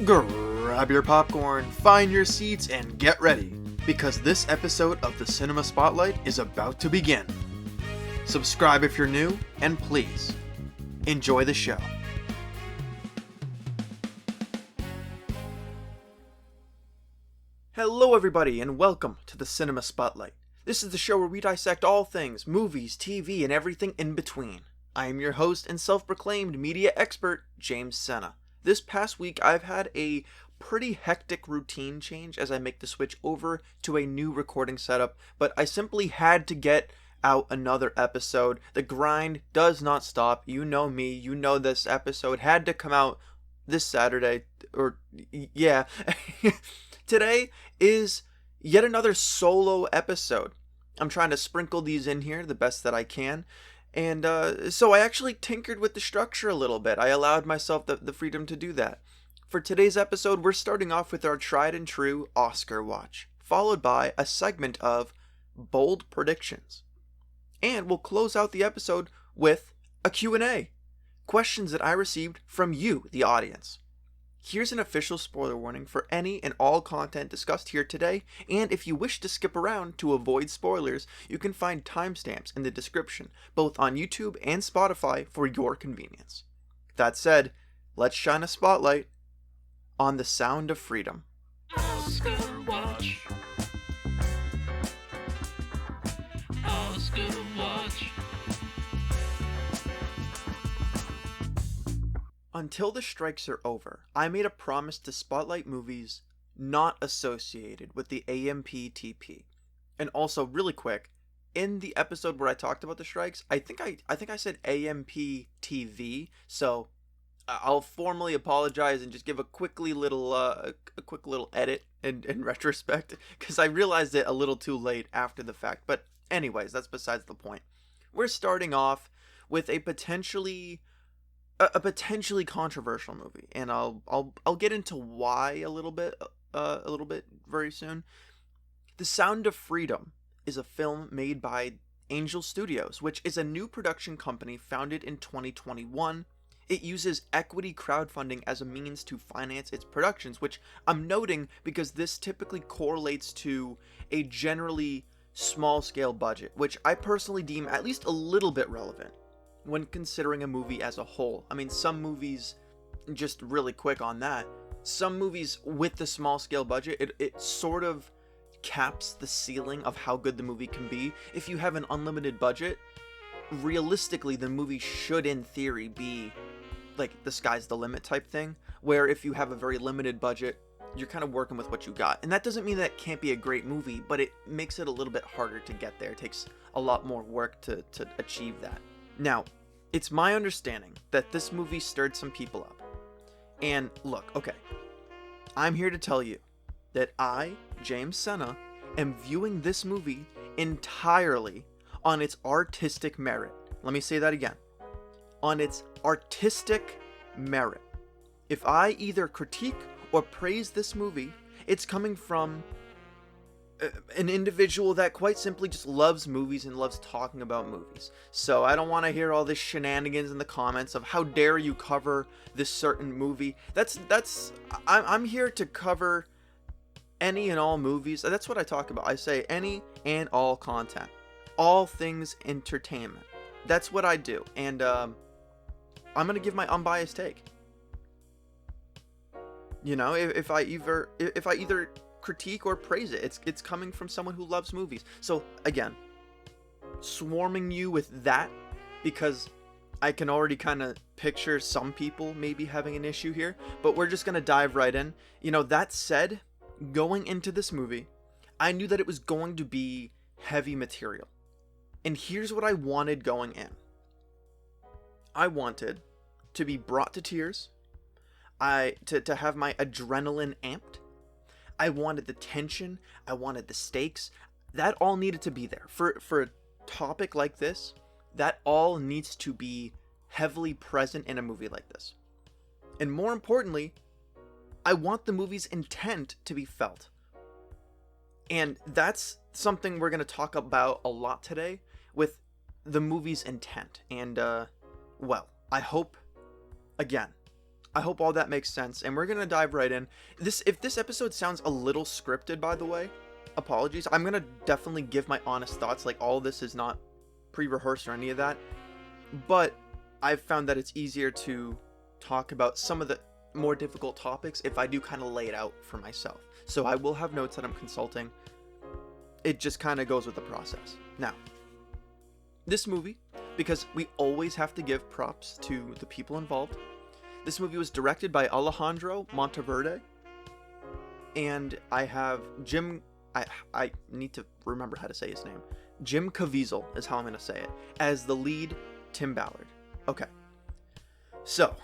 Grab your popcorn, find your seats, and get ready, because this episode of the Cinema Spotlight is about to begin. Subscribe if you're new, and please, enjoy the show. Hello everybody, and welcome to the Cinema Spotlight. This is the show where we dissect all things, movies, TV, and everything in between. I am your host and self-proclaimed media expert, James Sena. This past week, I've had a pretty hectic routine change as I make the switch over to a new recording setup, but I simply had to get out another episode. The grind does not stop. You know me, you know this episode had to come out this Saturday, Today is yet another solo episode. I'm trying to sprinkle these in here the best that I can. And so I actually tinkered with the structure a little bit. I allowed myself the freedom to do that. For today's episode, we're starting off with our tried and true Oscar watch, followed by a segment of bold predictions. And we'll close out the episode with a Q&A, questions that I received from you, the audience. Here's an official spoiler warning for any and all content discussed here today, and if you wish to skip around to avoid spoilers, you can find timestamps in the description, both on YouTube and Spotify for your convenience. That said, let's shine a spotlight on The Sound of Freedom. Oscar Watch. Oscar Watch. Until the strikes are over, I made a promise to spotlight movies not associated with the AMPTP. And also, really quick, in the episode where I talked about the strikes, I think I said AMPTV, so I'll formally apologize and just give a quick little edit in retrospect, because I realized it a little too late after the fact. But anyways, that's besides the point. We're starting off with a potentially controversial movie, and I'll get into why a little bit very soon. The Sound of Freedom is a film made by Angel Studios, which is a new production company founded in 2021. It uses equity crowdfunding as a means to finance its productions, which I'm noting because this typically correlates to a generally small-scale budget, which I personally deem at least a little bit relevant when considering a movie as a whole. I mean, some movies, just really quick on that, some movies with the small scale budget, it sort of caps the ceiling of how good the movie can be. If you have an unlimited budget, realistically the movie should in theory be like the sky's the limit type thing, where if you have a very limited budget, you're kind of working with what you got. And that doesn't mean that it can't be a great movie, but it makes it a little bit harder to get there. It takes a lot more work to achieve that. Now, it's my understanding that this movie stirred some people up. And look, okay, I'm here to tell you that I, James Sena, am viewing this movie entirely on its artistic merit. Let me say that again. On its artistic merit. If I either critique or praise this movie, it's coming from an individual that quite simply just loves movies and loves talking about movies. So I don't want to hear all this shenanigans in the comments of how dare you cover this certain movie. I'm here to cover any and all movies. That's what I talk about. I say any and all content, all things entertainment. That's what I do, and I'm gonna give my unbiased take. You know, if I either critique or praise it, it's coming from someone who loves movies. So again, swarming you with that because I can already kind of picture some people maybe having an issue here, but we're just gonna dive right in. You know, that said, going into this movie, I knew that it was going to be heavy material, and here's what I wanted going in. I wanted to be brought to tears, to have my adrenaline amped. I wanted the tension, I wanted the stakes. That all needed to be there. For a topic like this, that all needs to be heavily present in a movie like this. And more importantly, I want the movie's intent to be felt. And that's something we're going to talk about a lot today with the movie's intent. And, well, I hope, again, I hope all that makes sense, and we're gonna dive right in. If this episode sounds a little scripted, by the way, apologies. I'm gonna definitely give my honest thoughts. Like, all this is not pre-rehearsed or any of that, but I've found that it's easier to talk about some of the more difficult topics if I do kind of lay it out for myself. So I will have notes that I'm consulting. It just kind of goes with the process. Now, this movie, because we always have to give props to the people involved, this movie was directed by Alejandro Monteverde, and I have I need to remember how to say his name. Jim Caviezel is how I'm going to say it, as the lead Tim Ballard. Okay. So,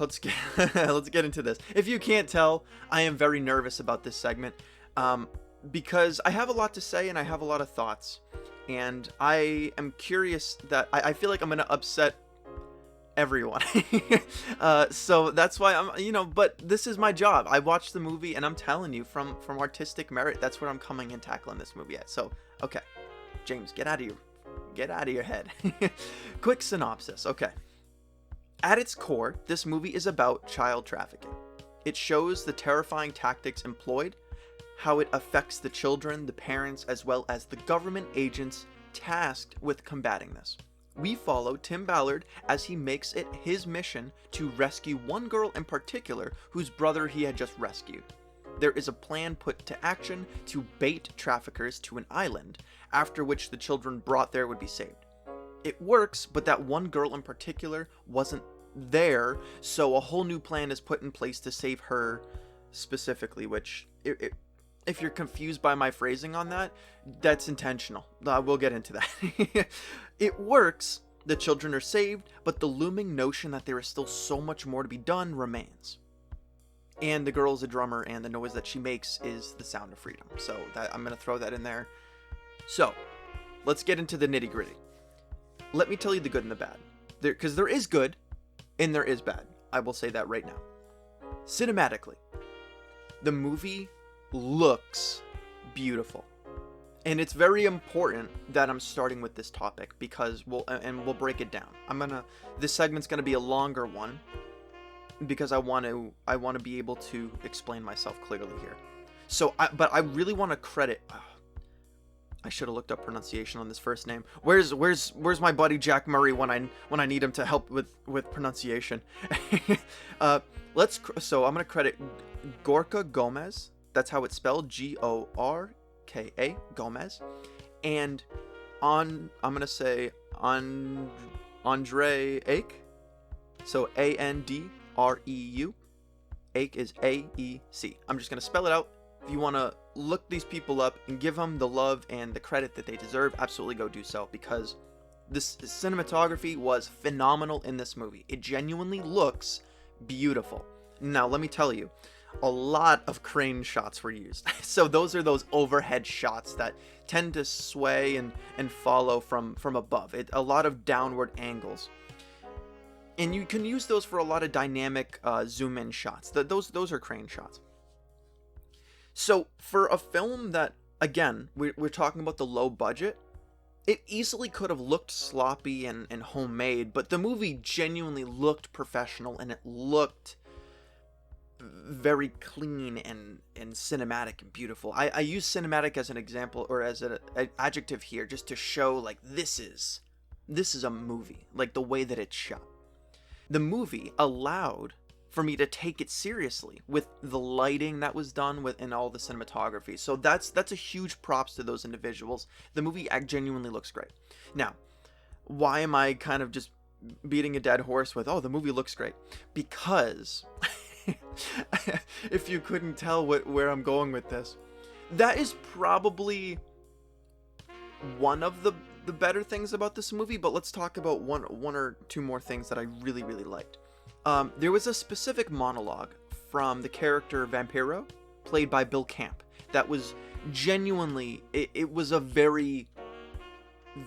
let's get into this. If you can't tell, I am very nervous about this segment, because I have a lot to say and I have a lot of thoughts, and I am curious that I feel like I'm gonna upset everyone. So that's why but this is my job. I watched the movie, and I'm telling you, from artistic merit, that's where I'm coming and tackling this movie at. So, okay, James, get out of your head. Quick synopsis. Okay. At its core, this movie is about child trafficking. It shows the terrifying tactics employed, how it affects the children, the parents, as well as the government agents tasked with combating this. We follow Tim Ballard as he makes it his mission to rescue one girl in particular whose brother he had just rescued. There is a plan put to action to bait traffickers to an island, after which the children brought there would be saved. It works, but that one girl in particular wasn't there, so a whole new plan is put in place to save her specifically, which, if you're confused by my phrasing on that, that's intentional. We'll get into that. It works, the children are saved, but the looming notion that there is still so much more to be done remains. And the girl's a drummer, and the noise that she makes is the sound of freedom. So I'm going to throw that in there. So, let's get into the nitty gritty. Let me tell you the good and the bad. Because there is good, and there is bad. I will say that right now. Cinematically, the movie looks beautiful. And it's very important that I'm starting with this topic, because we'll break it down. This segment's going to be a longer one, because I want to be able to explain myself clearly here. So, but I really want to credit. I should have looked up pronunciation on this first name. Where's my buddy Jack Murray when I need him to help with pronunciation? So I'm gonna credit Gorka Gomez. That's how it's spelled, Gorka Gomez, and I'm gonna say Andre Ake. So Andreu. Ake is AEC. I'm just gonna spell it out. If you want to look these people up and give them the love and the credit that they deserve, absolutely go do so, because this cinematography was phenomenal in this movie. It genuinely looks beautiful. Now, let me tell you, a lot of crane shots were used. So those are those overhead shots that tend to sway and follow from above. A lot of downward angles. And you can use those for a lot of dynamic zoom-in shots. Those are crane shots. So, for a film that, again, we're talking about the low budget, it easily could have looked sloppy and homemade, but the movie genuinely looked professional, and it looked very clean and cinematic and beautiful. I use cinematic as an example, or as an adjective here, just to show, like, this is a movie, like the way that it's shot. The movie allowed for me to take it seriously with the lighting that was done within all the cinematography. So that's a huge props to those individuals. The movie genuinely looks great. Now, why am I kind of just beating a dead horse with, the movie looks great? Because if you couldn't tell where I'm going with this, that is probably one of the better things about this movie, but let's talk about one or two more things that I really, really liked. There was a specific monologue from the character Vampiro, played by Bill Camp, that was genuinely, it was a very,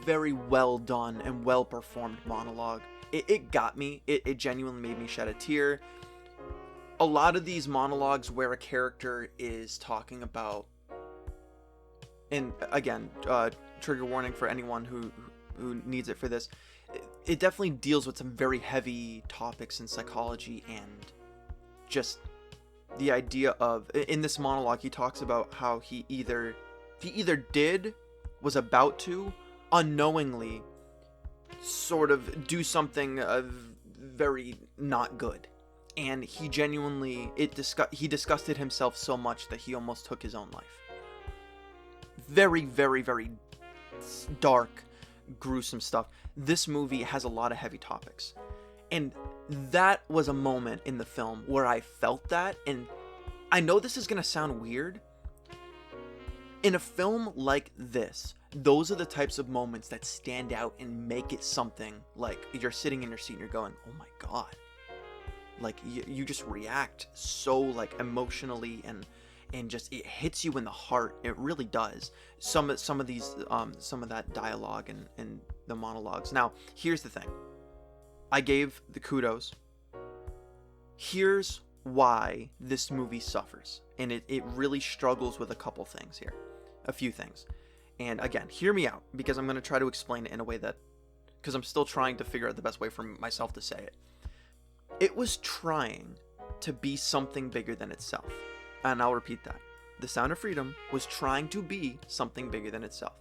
very well done and well performed monologue. It got me. It genuinely made me shed a tear. A lot of these monologues where a character is talking about, and again, trigger warning for anyone who needs it for this, it definitely deals with some very heavy topics in psychology just the idea of, in this monologue, he talks about how he either did, was about to, unknowingly sort of do something very not good. And he genuinely, he disgusted himself so much that he almost took his own life. Very, very, very dark, gruesome stuff. This movie has a lot of heavy topics. And that was a moment in the film where I felt that. And I know this is going to sound weird. In a film like this, those are the types of moments that stand out and make it something like you're sitting in your seat and you're going, oh my God. Like, you just react so, like, emotionally and just, it hits you in the heart. It really does. Some of that dialogue and the monologues. Now, here's the thing. I gave the kudos. Here's why this movie suffers. And it really struggles with a couple things here. A few things. And again, hear me out, because I'm going to try to explain it in a way that, because I'm still trying to figure out the best way for myself to say it. It was trying to be something bigger than itself. And I'll repeat that. The Sound of Freedom was trying to be something bigger than itself.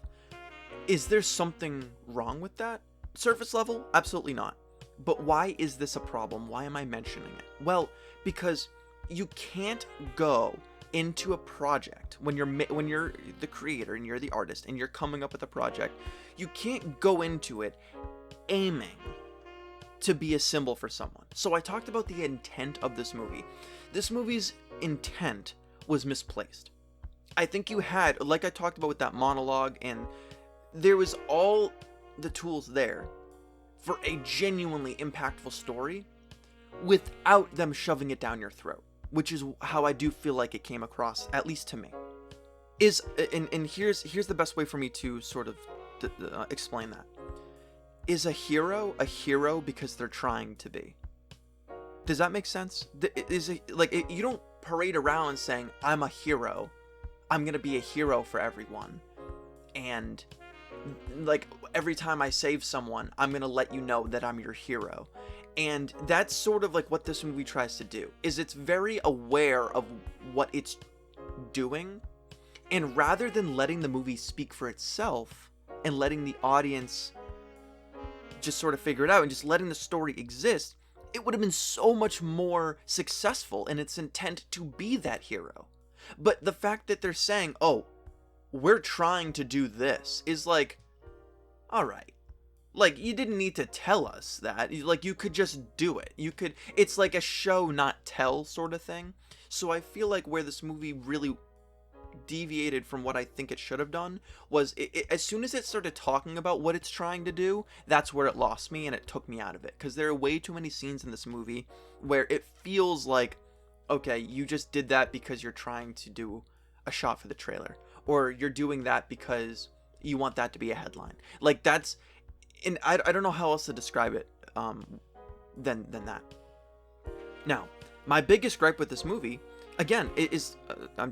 Is there something wrong with that? Surface level? Absolutely not. But why is this a problem? Why am I mentioning it? Well, because you can't go into a project when you're the creator and you're the artist and you're coming up with a project. You can't go into it aiming to be a symbol for someone. So I talked about the intent of this movie. This movie's intent was misplaced. I think you had, like I talked about with that monologue, and there was all the tools there for a genuinely impactful story without them shoving it down your throat, which is how I do feel like it came across, at least to me. And here's the best way for me to sort of explain that. Is a hero because they're trying to be? Does that make sense? You don't parade around saying, I'm a hero. I'm going to be a hero for everyone. And like every time I save someone, I'm going to let you know that I'm your hero. And that's sort of like what this movie tries to do. Is it's very aware of what it's doing. And rather than letting the movie speak for itself and letting the audience just sort of figure it out and just letting the story exist, it would have been so much more successful in its intent to be that hero. But the fact that they're saying, oh, we're trying to do this, is like, alright. Like, you didn't need to tell us that. Like, you could just do it. It's like a show, not tell sort of thing. So I feel like where this movie really deviated from what I think it should have done was as soon as it started talking about what it's trying to do, that's where it lost me and it took me out of it, because there are way too many scenes in this movie where it feels like, okay, you just did that because you're trying to do a shot for the trailer, or you're doing that because you want that to be a headline. Like, that's, and I don't know how else to describe it than that. Now, my biggest gripe with this movie, again, it is,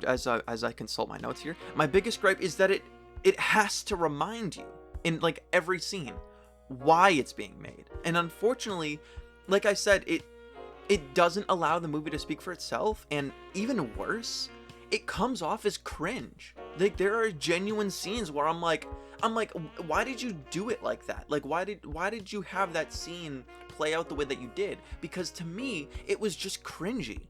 as I consult my notes here, my biggest gripe is that it has to remind you in like every scene why it's being made. And unfortunately, like I said, it doesn't allow the movie to speak for itself, and even worse, it comes off as cringe. Like, there are genuine scenes where I'm like, why did you do it like that? Like, why did you have that scene play out the way that you did? Because to me, it was just cringy.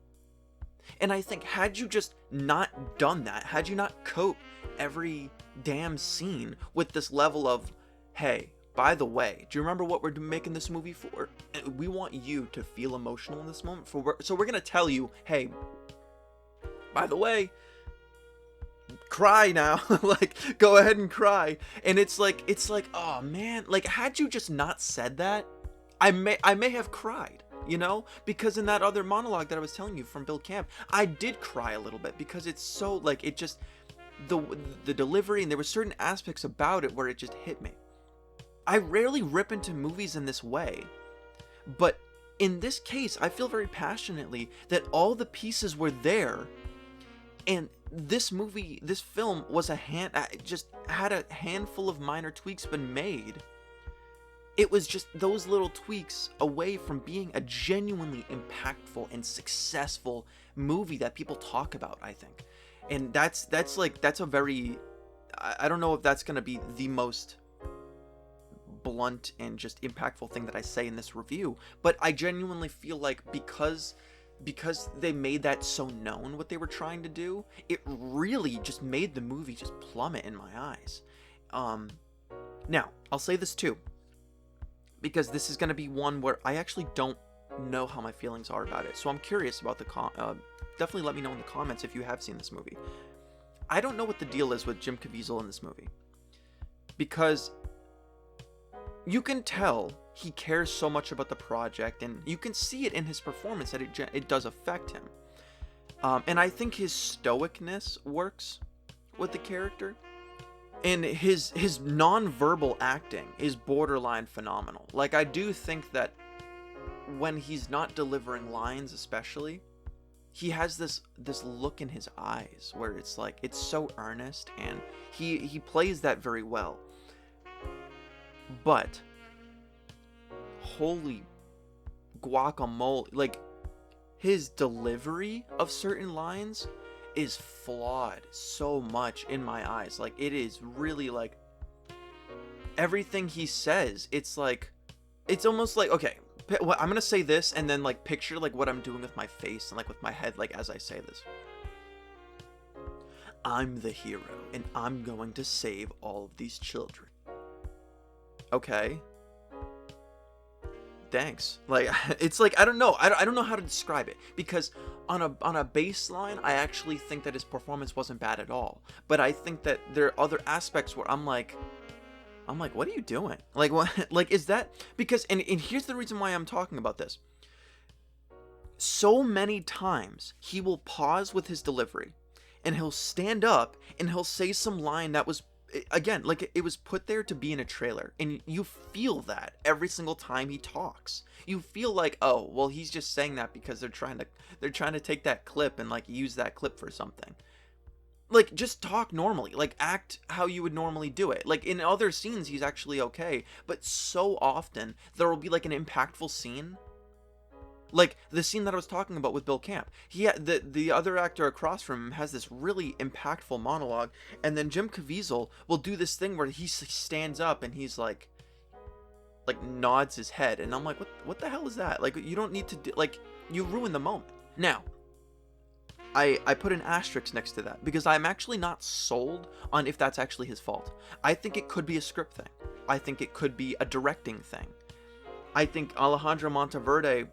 And I think, had you just not done that, had you not coat every damn scene with this level of, hey, by the way, do you remember what we're making this movie for? We want you to feel emotional in this moment. So we're going to tell you, hey, by the way, cry now. Like, go ahead and cry. And it's like, oh man, like, had you just not said that, I may have cried. You know, because in that other monologue that I was telling you from Bill Camp, I did cry a little bit, because it's so, like, it just, the delivery, and there were certain aspects about it where it just hit me. I rarely rip into movies in this way, but in this case, I feel very passionately that all the pieces were there, and this film was just had a handful of minor tweaks been made, it was just those little tweaks away from being a genuinely impactful and successful movie that people talk about, I think. And that's a very, I don't know if that's going to be the most blunt and just impactful thing that I say in this review, but I genuinely feel like because they made that so known what they were trying to do, it really just made the movie just plummet in my eyes. Now, I'll say this too, because this is going to be one where I actually don't know how my feelings are about it. So I'm curious about the definitely let me know in the comments if you have seen this movie. I don't know what the deal is with Jim Caviezel in this movie, because you can tell he cares so much about the project, and you can see it in his performance that it does affect him. And I think his stoicness works with the character. And his non-verbal acting is borderline phenomenal. Like, I do think that when he's not delivering lines especially, he has this look in his eyes where it's like, it's so earnest, and he plays that very well. But holy guacamole, like, his delivery of certain lines is flawed so much in my eyes. Like, it is really, like, everything he says, it's like, it's almost like, okay, I'm gonna say this and then, like, picture like what I'm doing with my face and like with my head, like, as I say this. I'm the hero and I'm going to save all of these children. Okay, thanks. Like, it's like, I don't know how to describe it, because on a baseline, I actually think that his performance wasn't bad at all, but I think that there are other aspects where I'm like, what are you doing? Like, what, like, is that because, and here's the reason why I'm talking about this. So many times he will pause with his delivery and he'll stand up and he'll say some line that was, again, like, it was put there to be in a trailer, and you feel that every single time he talks. You feel like, oh, well, he's just saying that because they're trying to take that clip and, like, use that clip for something. Like, just talk normally, like, act how you would normally do it. Like, in other scenes he's actually okay, but so often there will be, like, an impactful scene, like the scene that I was talking about with Bill Camp. The other actor across from him has this really impactful monologue, and then Jim Caviezel will do this thing where he stands up and he's like nods his head, and I'm like, what the hell is that? Like, you don't need to do, like, you ruin the moment. Now, I put an asterisk next to that because I'm actually not sold on if that's actually his fault. I think it could be a script thing. I think it could be a directing thing. I think Alejandro Monteverde,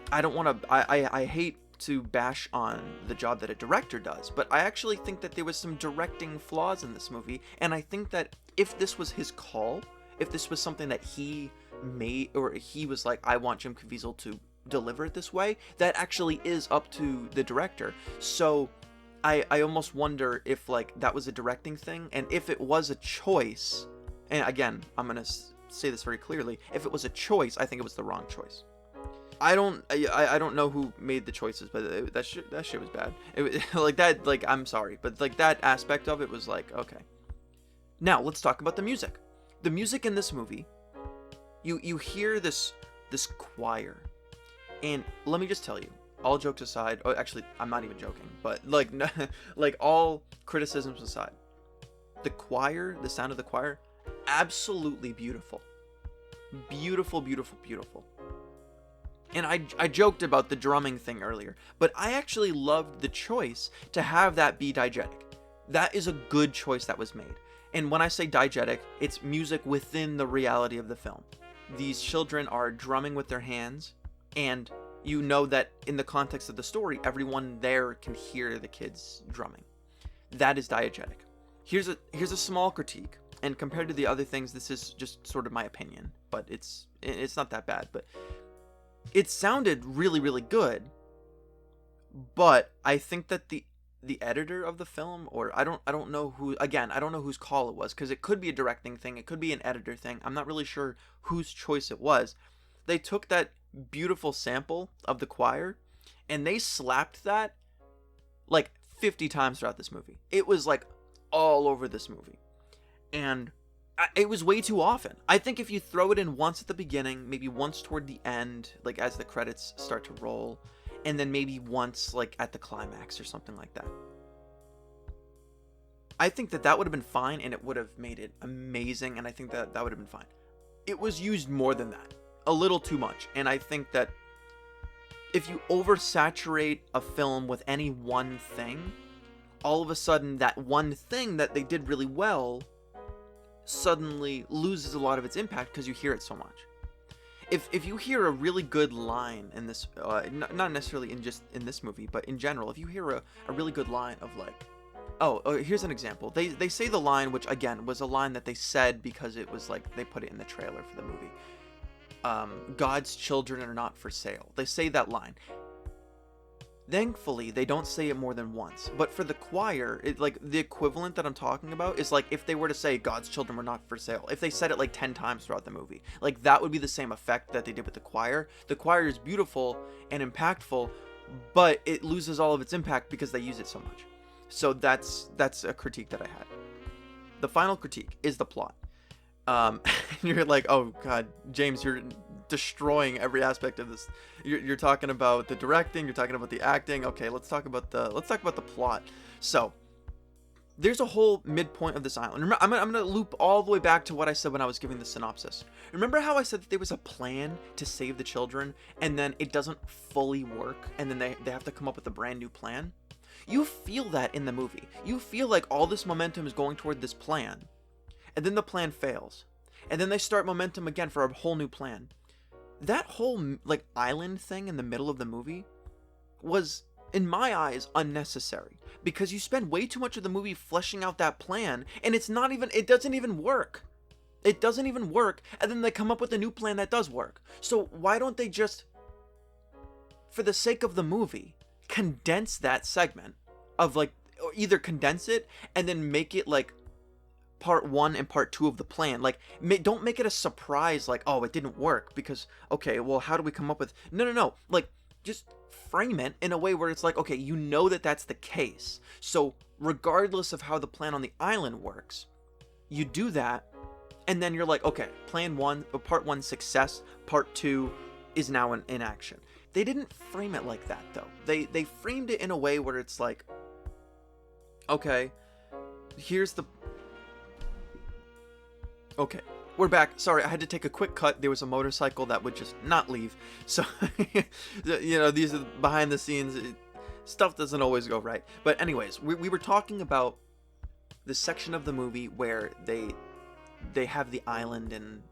I hate to bash on the job that a director does, but I actually think that there was some directing flaws in this movie, and I think that if this was his call, if this was something that he made, or he was like, I want Jim Caviezel to deliver it this way, that actually is up to the director. So I almost wonder if, like, that was a directing thing, and if it was a choice, and again, I'm gonna say this very clearly, if it was a choice, I think it was the wrong choice. I don't know who made the choices, but that shit was bad. It was, like, that, like, I'm sorry, but, like, that aspect of it was like, okay. Now let's talk about the music. The music in this movie, you hear this choir, and let me just tell you, all jokes aside, oh, actually, I'm not even joking, but, like, like, all criticisms aside, the choir, the sound of the choir, absolutely beautiful. Beautiful, beautiful, beautiful. And I joked about the drumming thing earlier, but I actually loved the choice to have that be diegetic. That is a good choice that was made. And when I say diegetic, it's music within the reality of the film. These children are drumming with their hands, and you know that in the context of the story, everyone there can hear the kids drumming. That is diegetic. Here's a small critique, and compared to the other things, this is just sort of my opinion, but it's not that bad, but it sounded really, really good, but I think that the editor of the film, or I don't know who, again, I don't know whose call it was, because it could be a directing thing, it could be an editor thing, I'm not really sure whose choice it was. They took that beautiful sample of the choir, and they slapped that like 50 times throughout this movie. It was like all over this movie. And it was way too often. I think if you throw it in once at the beginning, maybe once toward the end, like as the credits start to roll, and then maybe once like at the climax or something like that, I think that would have been fine, and it would have made it amazing, and I think that would have been fine. It was used more than that, a little too much, and I think that if you oversaturate a film with any one thing, all of a sudden that one thing that they did really well suddenly loses a lot of its impact because you hear it so much. If you hear a really good line in this, not necessarily in this movie, but in general, if you hear a really good line of like, here's an example. They say the line, which again was a line that they said because it was like they put it in the trailer for the movie. God's children are not for sale. They say that line. Thankfully, they don't say it more than once. But for the choir, like the equivalent that I'm talking about is like if they were to say God's children were not for sale. If they said it like 10 times throughout the movie, like that would be the same effect that they did with the choir. The choir is beautiful and impactful, but it loses all of its impact because they use it so much. So that's a critique that I had. The final critique is the plot. You're like, oh god, James, you're destroying every aspect of this. You're talking about the directing, you're talking about the acting. Okay, let's talk about the plot. So there's a whole midpoint of this island. I'm gonna loop all the way back to what I said when I was giving the synopsis. Remember how I said that there was a plan to save the children, and then it doesn't fully work, and then they have to come up with a brand new plan? You feel that in the movie. You feel like all this momentum is going toward this plan, and then the plan fails, and then they start momentum again for a whole new plan. That whole like island thing in the middle of the movie was, in my eyes, unnecessary, because you spend way too much of the movie fleshing out that plan, and it doesn't even work. It doesn't even work, and then they come up with a new plan that does work. So why don't they just, for the sake of the movie, condense that segment of like, or either condense it and then make it like part 1 and part 2 of the plan. Like, don't make it a surprise like, oh, it didn't work because, okay, well, how do we come up with... No. Like, just frame it in a way where it's like, okay, you know that that's the case. So regardless of how the plan on the island works, you do that, and then you're like, okay, part 1 success, part 2 is now in action. They didn't frame it like that, though. They framed it in a way where it's like, okay, here's the... Okay, we're back. Sorry, I had to take a quick cut. There was a motorcycle that would just not leave. So, these are behind the scenes. Stuff doesn't always go right. But anyways, we were talking about the section of the movie where they have the island, and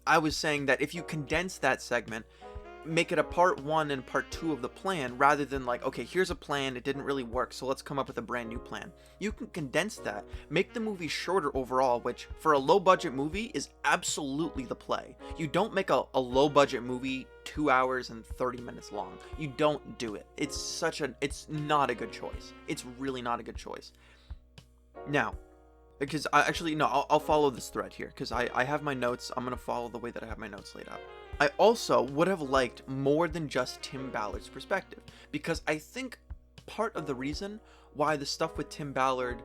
I was saying that if you condense that segment, make it a part 1 and part 2 of the plan, rather than like, okay, here's a plan, it didn't really work, so let's come up with a brand new plan. You can condense that, make the movie shorter overall, which for a low budget movie is absolutely the play. You don't make a low budget movie 2 hours and 30 minutes long. You don't do it. It's not a good choice. It's really not a good choice. Now, because I'll follow this thread here, because I have my notes. I'm going to follow the way that I have my notes laid out. I also would have liked more than just Tim Ballard's perspective, because I think part of the reason why the stuff with Tim Ballard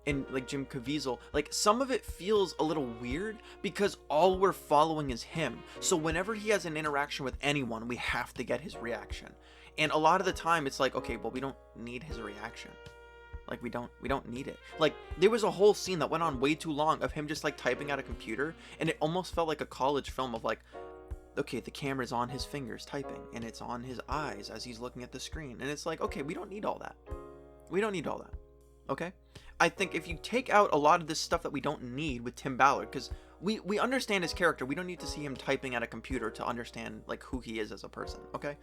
and like Jim Caviezel, like some of it feels a little weird because all we're following is him. So whenever he has an interaction with anyone, we have to get his reaction. And a lot of the time it's like, okay, well, we don't need his reaction. Like, we don't need it. Like, there was a whole scene that went on way too long of him just like typing at a computer, and it almost felt like a college film of like, okay, the camera's on his fingers typing, and it's on his eyes as he's looking at the screen, and it's like, okay, we don't need all that. Okay? I think if you take out a lot of this stuff that we don't need with Tim Ballard, because we understand his character, we don't need to see him typing at a computer to understand like who he is as a person, okay?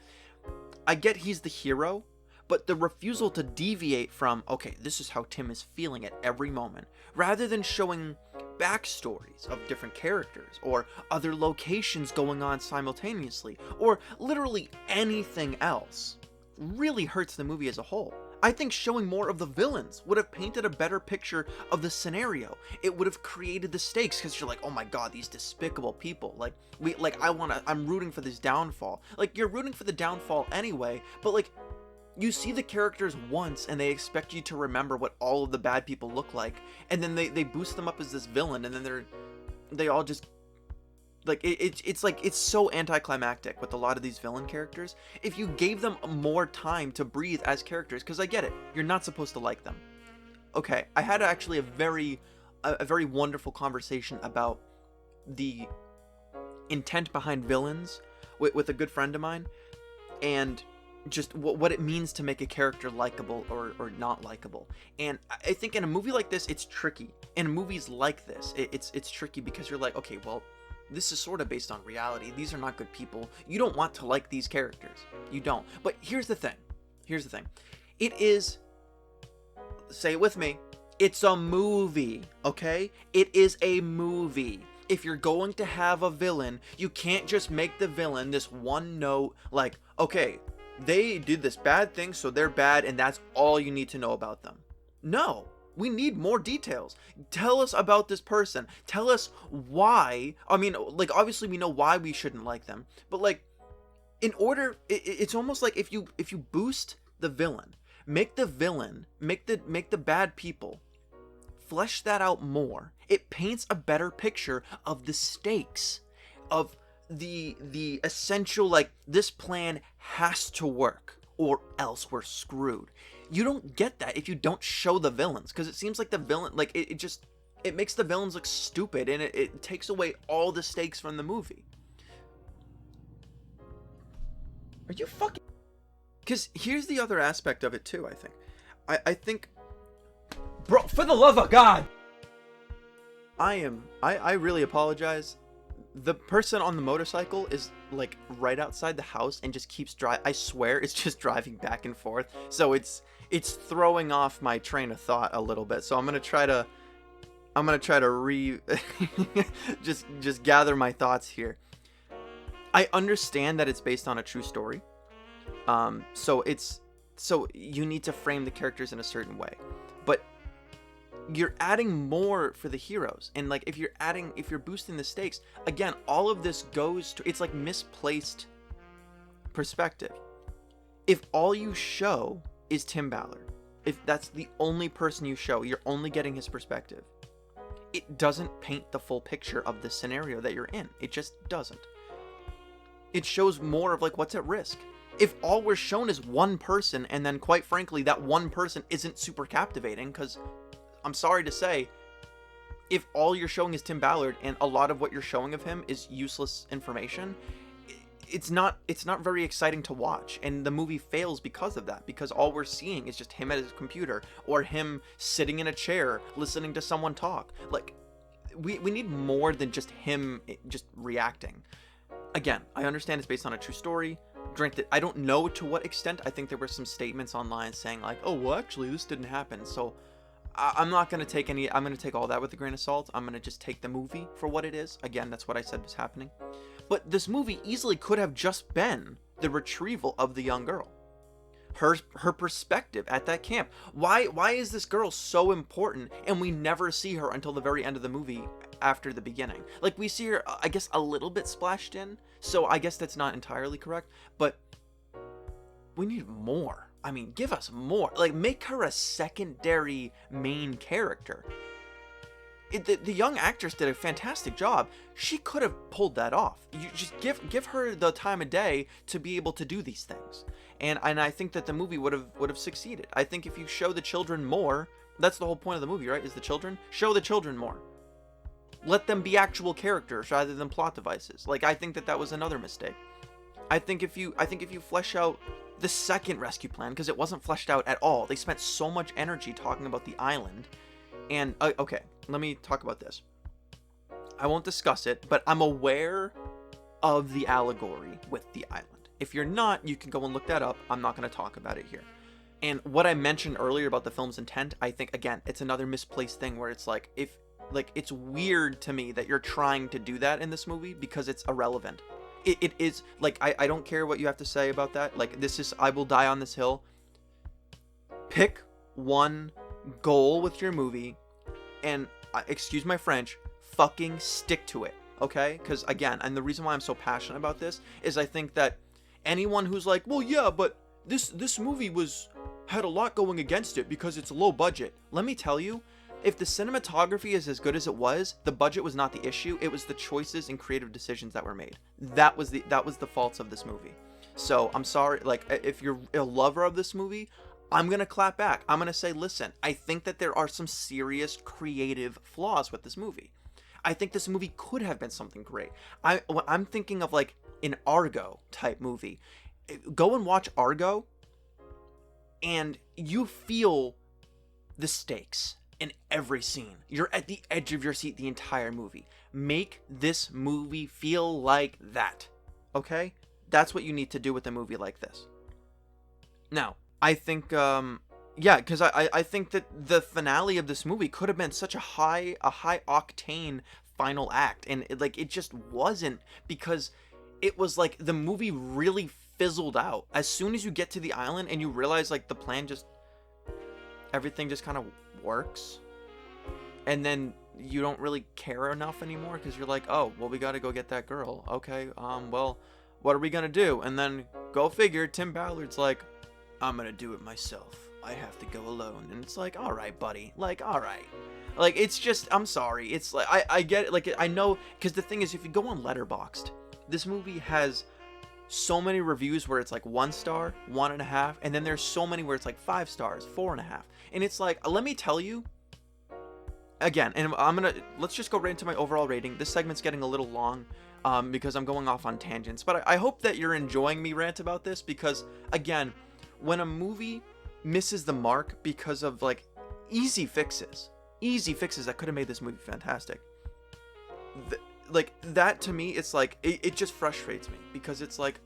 I get he's the hero, but the refusal to deviate from, okay, this is how Tim is feeling at every moment, rather than showing backstories of different characters, or other locations going on simultaneously, or literally anything else, really hurts the movie as a whole. I think showing more of the villains would have painted a better picture of the scenario. It would have created the stakes, because you're like, oh my god, these despicable people. I'm rooting for this downfall. Like, you're rooting for the downfall anyway, but like, you see the characters once and they expect you to remember what all of the bad people look like, and then they boost them up as this villain, and then they all just like it's like it's so anticlimactic with a lot of these villain characters. If you gave them more time to breathe as characters, because I get it, you're not supposed to like them. Okay, I had actually a very wonderful conversation about the intent behind villains with a good friend of mine, and just what it means to make a character likable or not likable. And I think in a movie like this, it's tricky. In movies like this, it's tricky because you're like, okay, well, this is sort of based on reality. These are not good people. You don't want to like these characters. You don't. But here's the thing. It is, say it with me, it's a movie, okay? It is a movie. If you're going to have a villain, you can't just make the villain this one note, like, okay, they did this bad thing, so they're bad, and that's all you need to know about them. No. We need more details. Tell us about this person. Tell us why. I mean, like, obviously we know why we shouldn't like them, but like, in order, it's almost like if you boost the villain, make the bad people, flesh that out more. It paints a better picture of the stakes, of the essential, like, this plan has to work or else we're screwed. You don't get that if you don't show the villains, because it seems like the villain, like, it makes the villains look stupid, and it takes away all the stakes from the movie. Are you fucking... Because here's the other aspect of it too, I think. I think... Bro, for the love of God! I really apologize. The person on the motorcycle is, like, right outside the house and just keeps driving. I swear it's just driving back and forth. So it's throwing off my train of thought a little bit. So I'm gonna try to just gather my thoughts here. I understand that it's based on a true story. So you need to frame the characters in a certain way. But you're adding more for the heroes, and like if you're boosting the stakes, again, all of this goes to, it's like misplaced perspective. If all you show is Tim Ballard, if that's the only person you show, you're only getting his perspective, it doesn't paint the full picture of the scenario that you're in. It just doesn't. It shows more of like what's at risk. If all we're shown is one person, and then quite frankly that one person isn't super captivating, because I'm sorry to say, if all you're showing is Tim Ballard and a lot of what you're showing of him is useless information, it's not very exciting to watch, and the movie fails because of that, because all we're seeing is just him at his computer or him sitting in a chair listening to someone talk. Like, we need more than just him just reacting. Again, I understand it's based on a true story. Granted, I don't know to what extent. I think there were some statements online saying like, oh, well, actually this didn't happen, so I'm not going to take any, I'm going to take all that with a grain of salt. I'm going to just take the movie for what it is. Again, that's what I said was happening. But this movie easily could have just been the retrieval of the young girl. Her perspective at that camp. Why is this girl so important and we never see her until the very end of the movie after the beginning? Like, we see her, I guess, a little bit splashed in. So I guess that's not entirely correct. But we need more. I mean, give us more. Like, make her a secondary main character. The young actress did a fantastic job. She could have pulled that off. You just give her the time of day to be able to do these things. And I think that the movie would have succeeded. I think if you show the children more, that's the whole point of the movie, right? Is the children? Show the children more. Let them be actual characters rather than plot devices. Like, I think that was another mistake. I think if you flesh out the second rescue plan, because it wasn't fleshed out at all. They spent so much energy talking about the island. And, okay, let me talk about this. I won't discuss it, but I'm aware of the allegory with the island. If you're not, you can go and look that up. I'm not going to talk about it here. And what I mentioned earlier about the film's intent, I think, again, it's another misplaced thing where it's like, it's weird to me that you're trying to do that in this movie because it's irrelevant. It is, like, I don't care what you have to say about that. Like, this is, I will die on this hill. Pick one goal with your movie and, excuse my French, fucking stick to it, okay? Because, again, and the reason why I'm so passionate about this is I think that anyone who's like, well, yeah, but this movie had a lot going against it because it's low budget. Let me tell you, if the cinematography is as good as it was, the budget was not the issue. It was the choices and creative decisions that were made. That was the faults of this movie. So I'm sorry, like, if you're a lover of this movie, I'm gonna clap back. I'm gonna say, listen, I think that there are some serious creative flaws with this movie. I think this movie could have been something great. I'm thinking of like an Argo type movie. Go and watch Argo, and you feel the stakes in every scene. You're at the edge of your seat the entire movie. Make this movie feel like that. Okay? That's what you need to do with a movie like this. Now, I think, because I think that the finale of this movie could have been such a high octane final act, and it just wasn't, because it was like the movie really fizzled out as soon as you get to the island and you realize like the plan everything just kind of works, and then you don't really care enough anymore because you're like, oh well, we got to go get that girl. Okay, well, what are we gonna do? And then go figure, Tim Ballard's like, I'm gonna do it myself. I have to go alone. And it's like, all right, buddy. Like, all right. Like, it's just, I'm sorry. It's like, I get it. Like, I know, because the thing is, if you go on Letterboxd, this movie has so many reviews where it's like 1 star, 1.5, and then there's so many where it's like 5 stars, 4.5. And it's like, let me tell you, again, and let's just go right into my overall rating. This segment's getting a little long, because I'm going off on tangents, but I hope that you're enjoying me rant about this, because, again, when a movie misses the mark because of like easy fixes that could have made this movie fantastic, like that, to me, it's like it just frustrates me, because it's like,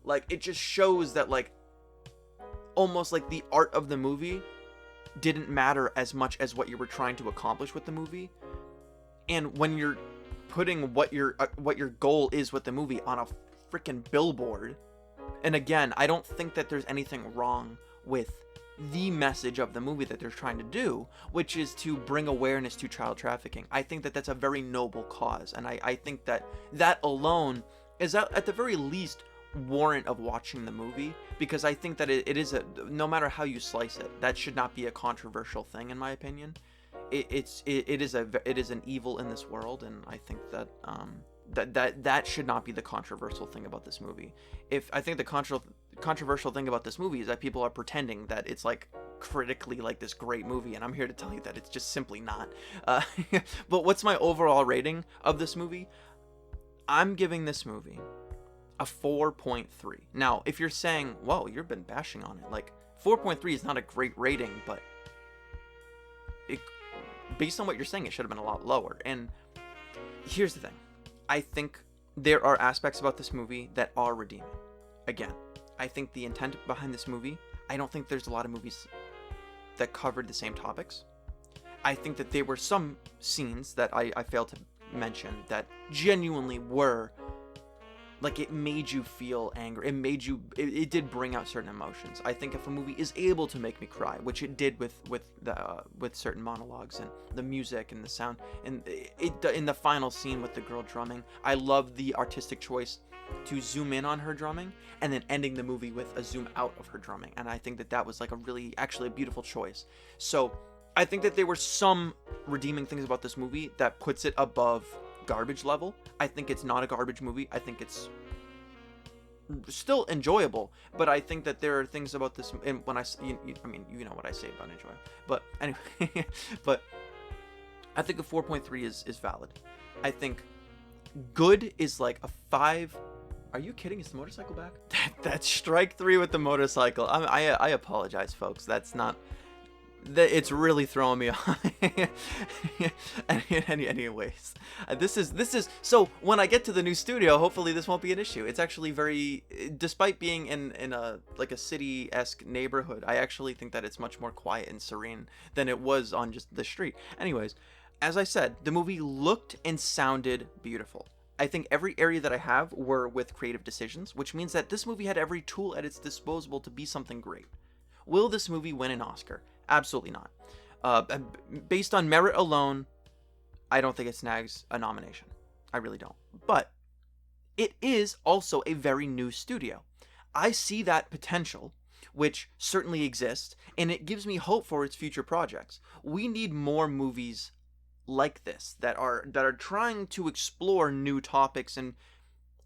like it just shows that like almost like the art of the movie didn't matter as much as what you were trying to accomplish with the movie. And when you're putting what your goal is with the movie on a freaking billboard, and again, I don't think that there's anything wrong with the message of the movie that they're trying to do, which is to bring awareness to child trafficking. I think that that's a very noble cause, and I think that that alone is at the very least warrant of watching the movie, because I think that it is no matter how you slice it, that should not be a controversial thing, in my opinion. It is an evil in this world, and I think that that should not be the controversial thing about this movie. If I think the controversial thing about this movie is that people are pretending that it's like critically like this great movie, and I'm here to tell you that it's just simply not. But what's my overall rating of this movie? I'm giving this movie a 4.3. Now, if you're saying, whoa, you've been bashing on it, like 4.3 is not a great rating, but based on what you're saying, it should have been a lot lower. And here's the thing. I think there are aspects about this movie that are redeeming. Again, I think the intent behind this movie, I don't think there's a lot of movies that covered the same topics. I think that there were some scenes that I failed to mention that genuinely were, like, it made you feel angry. It did bring out certain emotions. I think if a movie is able to make me cry, which it did with certain monologues and the music and the sound, and in the final scene with the girl drumming, I love the artistic choice to zoom in on her drumming and then ending the movie with a zoom out of her drumming. And I think that was like actually a beautiful choice. So I think that there were some redeeming things about this movie that puts it above garbage level. I think it's not a garbage movie. I think it's still enjoyable, but I think that there are things about this, and when I mean, you know what I say about enjoyable, but anyway, but I think a 4.3 is valid. I think good is like a 5. Are you kidding? Is the motorcycle back? That's strike 3 with the motorcycle. I apologize, folks. That's not. It's really throwing me off. Anyways, this is so when I get to the new studio, hopefully this won't be an issue. It's actually very, despite being in a like a city-esque neighborhood, I actually think that it's much more quiet and serene than it was on just the street. Anyways, as I said, the movie looked and sounded beautiful. I think every area that I have were with creative decisions, which means that this movie had every tool at its disposal to be something great. Will this movie win an Oscar? Absolutely not. Based on merit alone, I don't think it snags a nomination. I really don't. But it is also a very new studio. I see that potential, which certainly exists, and it gives me hope for its future projects. We need more movies like this that are trying to explore new topics, and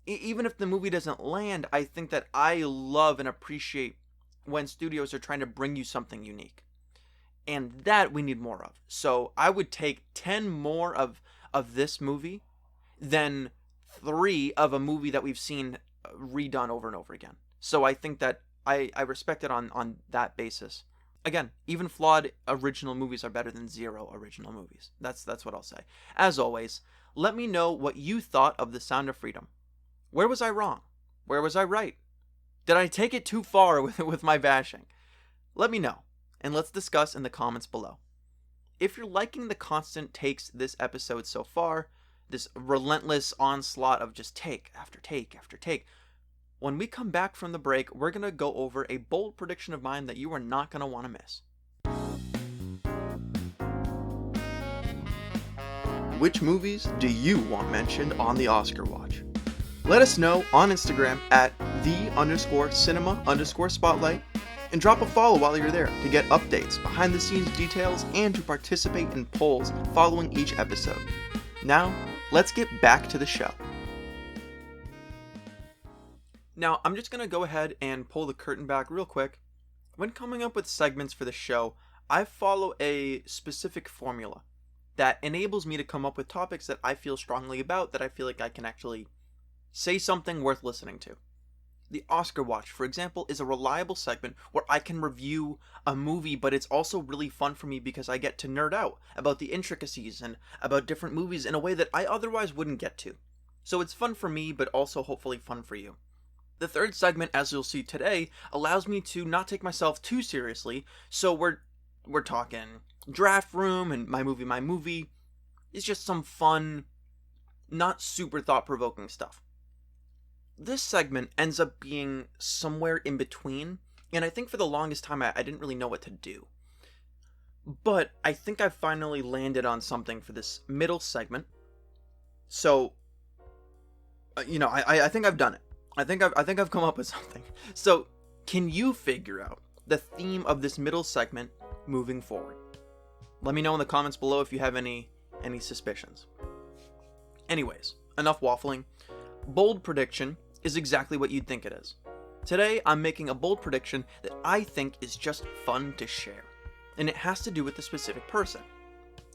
even if the movie doesn't land, I think that I love and appreciate when studios are trying to bring you something unique. And that we need more of. So I would take 10 more of this movie than 3 of a movie that we've seen redone over and over again. So I think that I respect it on that basis. Again, even flawed original movies are better than 0 original movies. That's what I'll say. As always, let me know what you thought of The Sound of Freedom. Where was I wrong? Where was I right? Did I take it too far with my bashing? Let me know, and let's discuss in the comments below. If you're liking the constant takes this episode so far, this relentless onslaught of just take after take after take, when we come back from the break, we're going to go over a bold prediction of mine that you are not going to want to miss. Which movies do you want mentioned on the Oscar Watch? Let us know on Instagram at _cinema_spotlight, and drop a follow while you're there to get updates, behind the scenes details, and to participate in polls following each episode. Now, let's get back to the show. Now, I'm just going to go ahead and pull the curtain back real quick. When coming up with segments for the show, I follow a specific formula that enables me to come up with topics that I feel strongly about, that I feel like I can actually say something worth listening to. The Oscar Watch, for example, is a reliable segment where I can review a movie, but it's also really fun for me because I get to nerd out about the intricacies and about different movies in a way that I otherwise wouldn't get to. So it's fun for me, but also hopefully fun for you. The third segment, as you'll see today, allows me to not take myself too seriously, so we're talking draft room and my movie. It's just some fun, not super thought-provoking stuff. This segment ends up being somewhere in between, and I think for the longest time I didn't really know what to do. But I think I finally landed on something for this middle segment. So, I think I've done it. I think I've come up with something. So, can you figure out the theme of this middle segment moving forward? Let me know in the comments below if you have any suspicions. Anyways, enough waffling. Bold prediction is exactly what you'd think it is. Today, I'm making a bold prediction that I think is just fun to share, and it has to do with a specific person.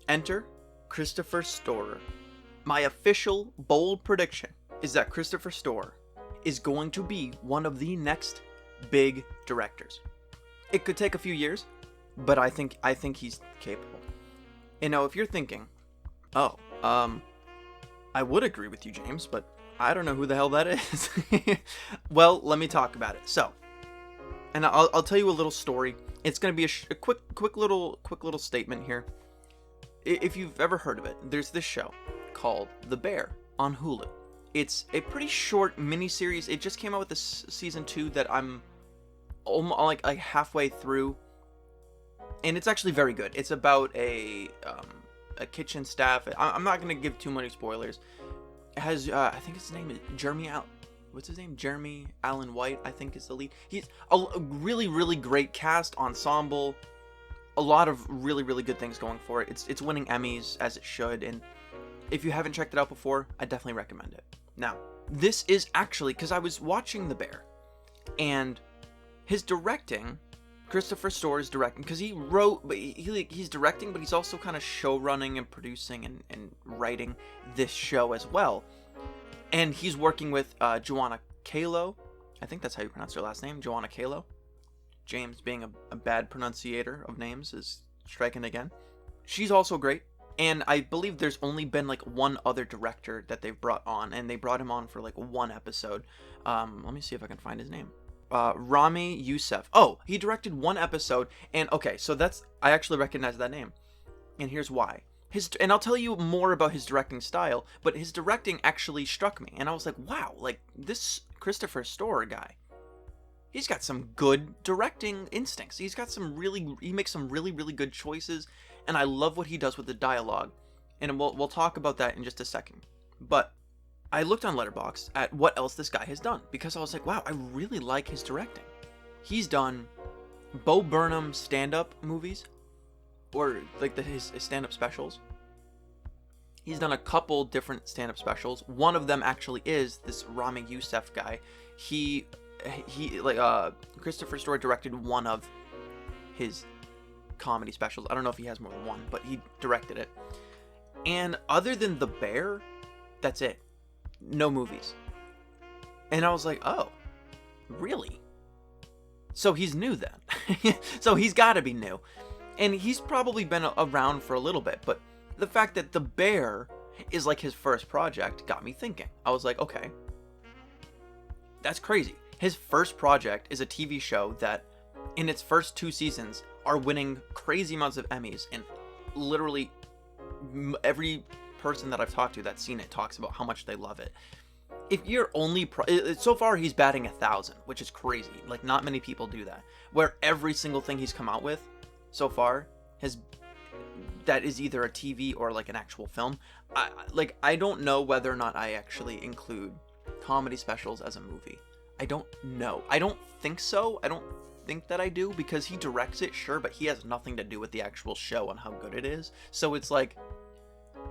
Enter Christopher Storer. My official bold prediction is that Christopher Storer is going to be one of the next big directors. It could take a few years, but I think he's capable. And now if you're thinking, I would agree with you, James, but I don't know who the hell that is. Well, let me talk about it. So, and I'll tell you a little story. It's going to be a quick little statement here. If you've ever heard of it, there's this show called The Bear on Hulu. It's a pretty short miniseries. It just came out with this season 2 that I'm almost like halfway through, and it's actually very good. It's about a kitchen staff. I'm not gonna give too many spoilers. It has I think his name is Jeremy Allen White, I think is the lead. He's a really great cast, ensemble, a lot of really good things going for it. It's winning Emmys as it should, and if you haven't checked it out before, I definitely recommend it. Now, this is actually because I was watching The Bear, and his directing, Christopher Storer's directing, because he wrote, but he's directing, but he's also kind of show running and producing and writing this show as well. And he's working with Joanna Kalo. I think that's how you pronounce her last name, Joanna Kalo. James, being a bad pronunciator of names, is striking again. She's also great. And I believe there's only been like one other director that they've brought on, and they brought him on for like one episode. Let me see if I can find his name. Rami Youssef. Oh, he directed one episode, and okay, so I actually recognize that name. And here's why. And I'll tell you more about his directing style, but his directing actually struck me, and I was like, wow, like this Christopher Storer guy, he's got some good directing instincts. He makes some really good choices, and I love what he does with the dialogue. And we'll talk about that in just a second. But I looked on Letterboxd at what else this guy has done, because I was like, wow, I really like his directing. He's done Bo Burnham stand-up movies, or like his stand-up specials. He's done a couple different stand-up specials. One of them actually is this Rami Youssef guy. He Christopher Story directed one of his comedy specials. I don't know if he has more than one, but he directed it. And other than The Bear, that's it. No movies. And I was like, oh, really? So he's new then. So he's got to be new. And he's probably been around for a little bit, but the fact that The Bear is like his first project got me thinking. I was like, okay, that's crazy. His first project is a TV show that in its first 2 seasons are winning crazy amounts of Emmys, and literally every person that I've talked to that's seen it talks about how much they love it. If you're only so far he's batting 1,000, which is crazy. Like, not many people do that, where every single thing he's come out with so far that is either a TV or like an actual film. I don't know whether or not I actually include comedy specials as a movie. I don't know. I don't think so. I don't think that I do, because he directs it, sure, but he has nothing to do with the actual show and how good it is. So it's like,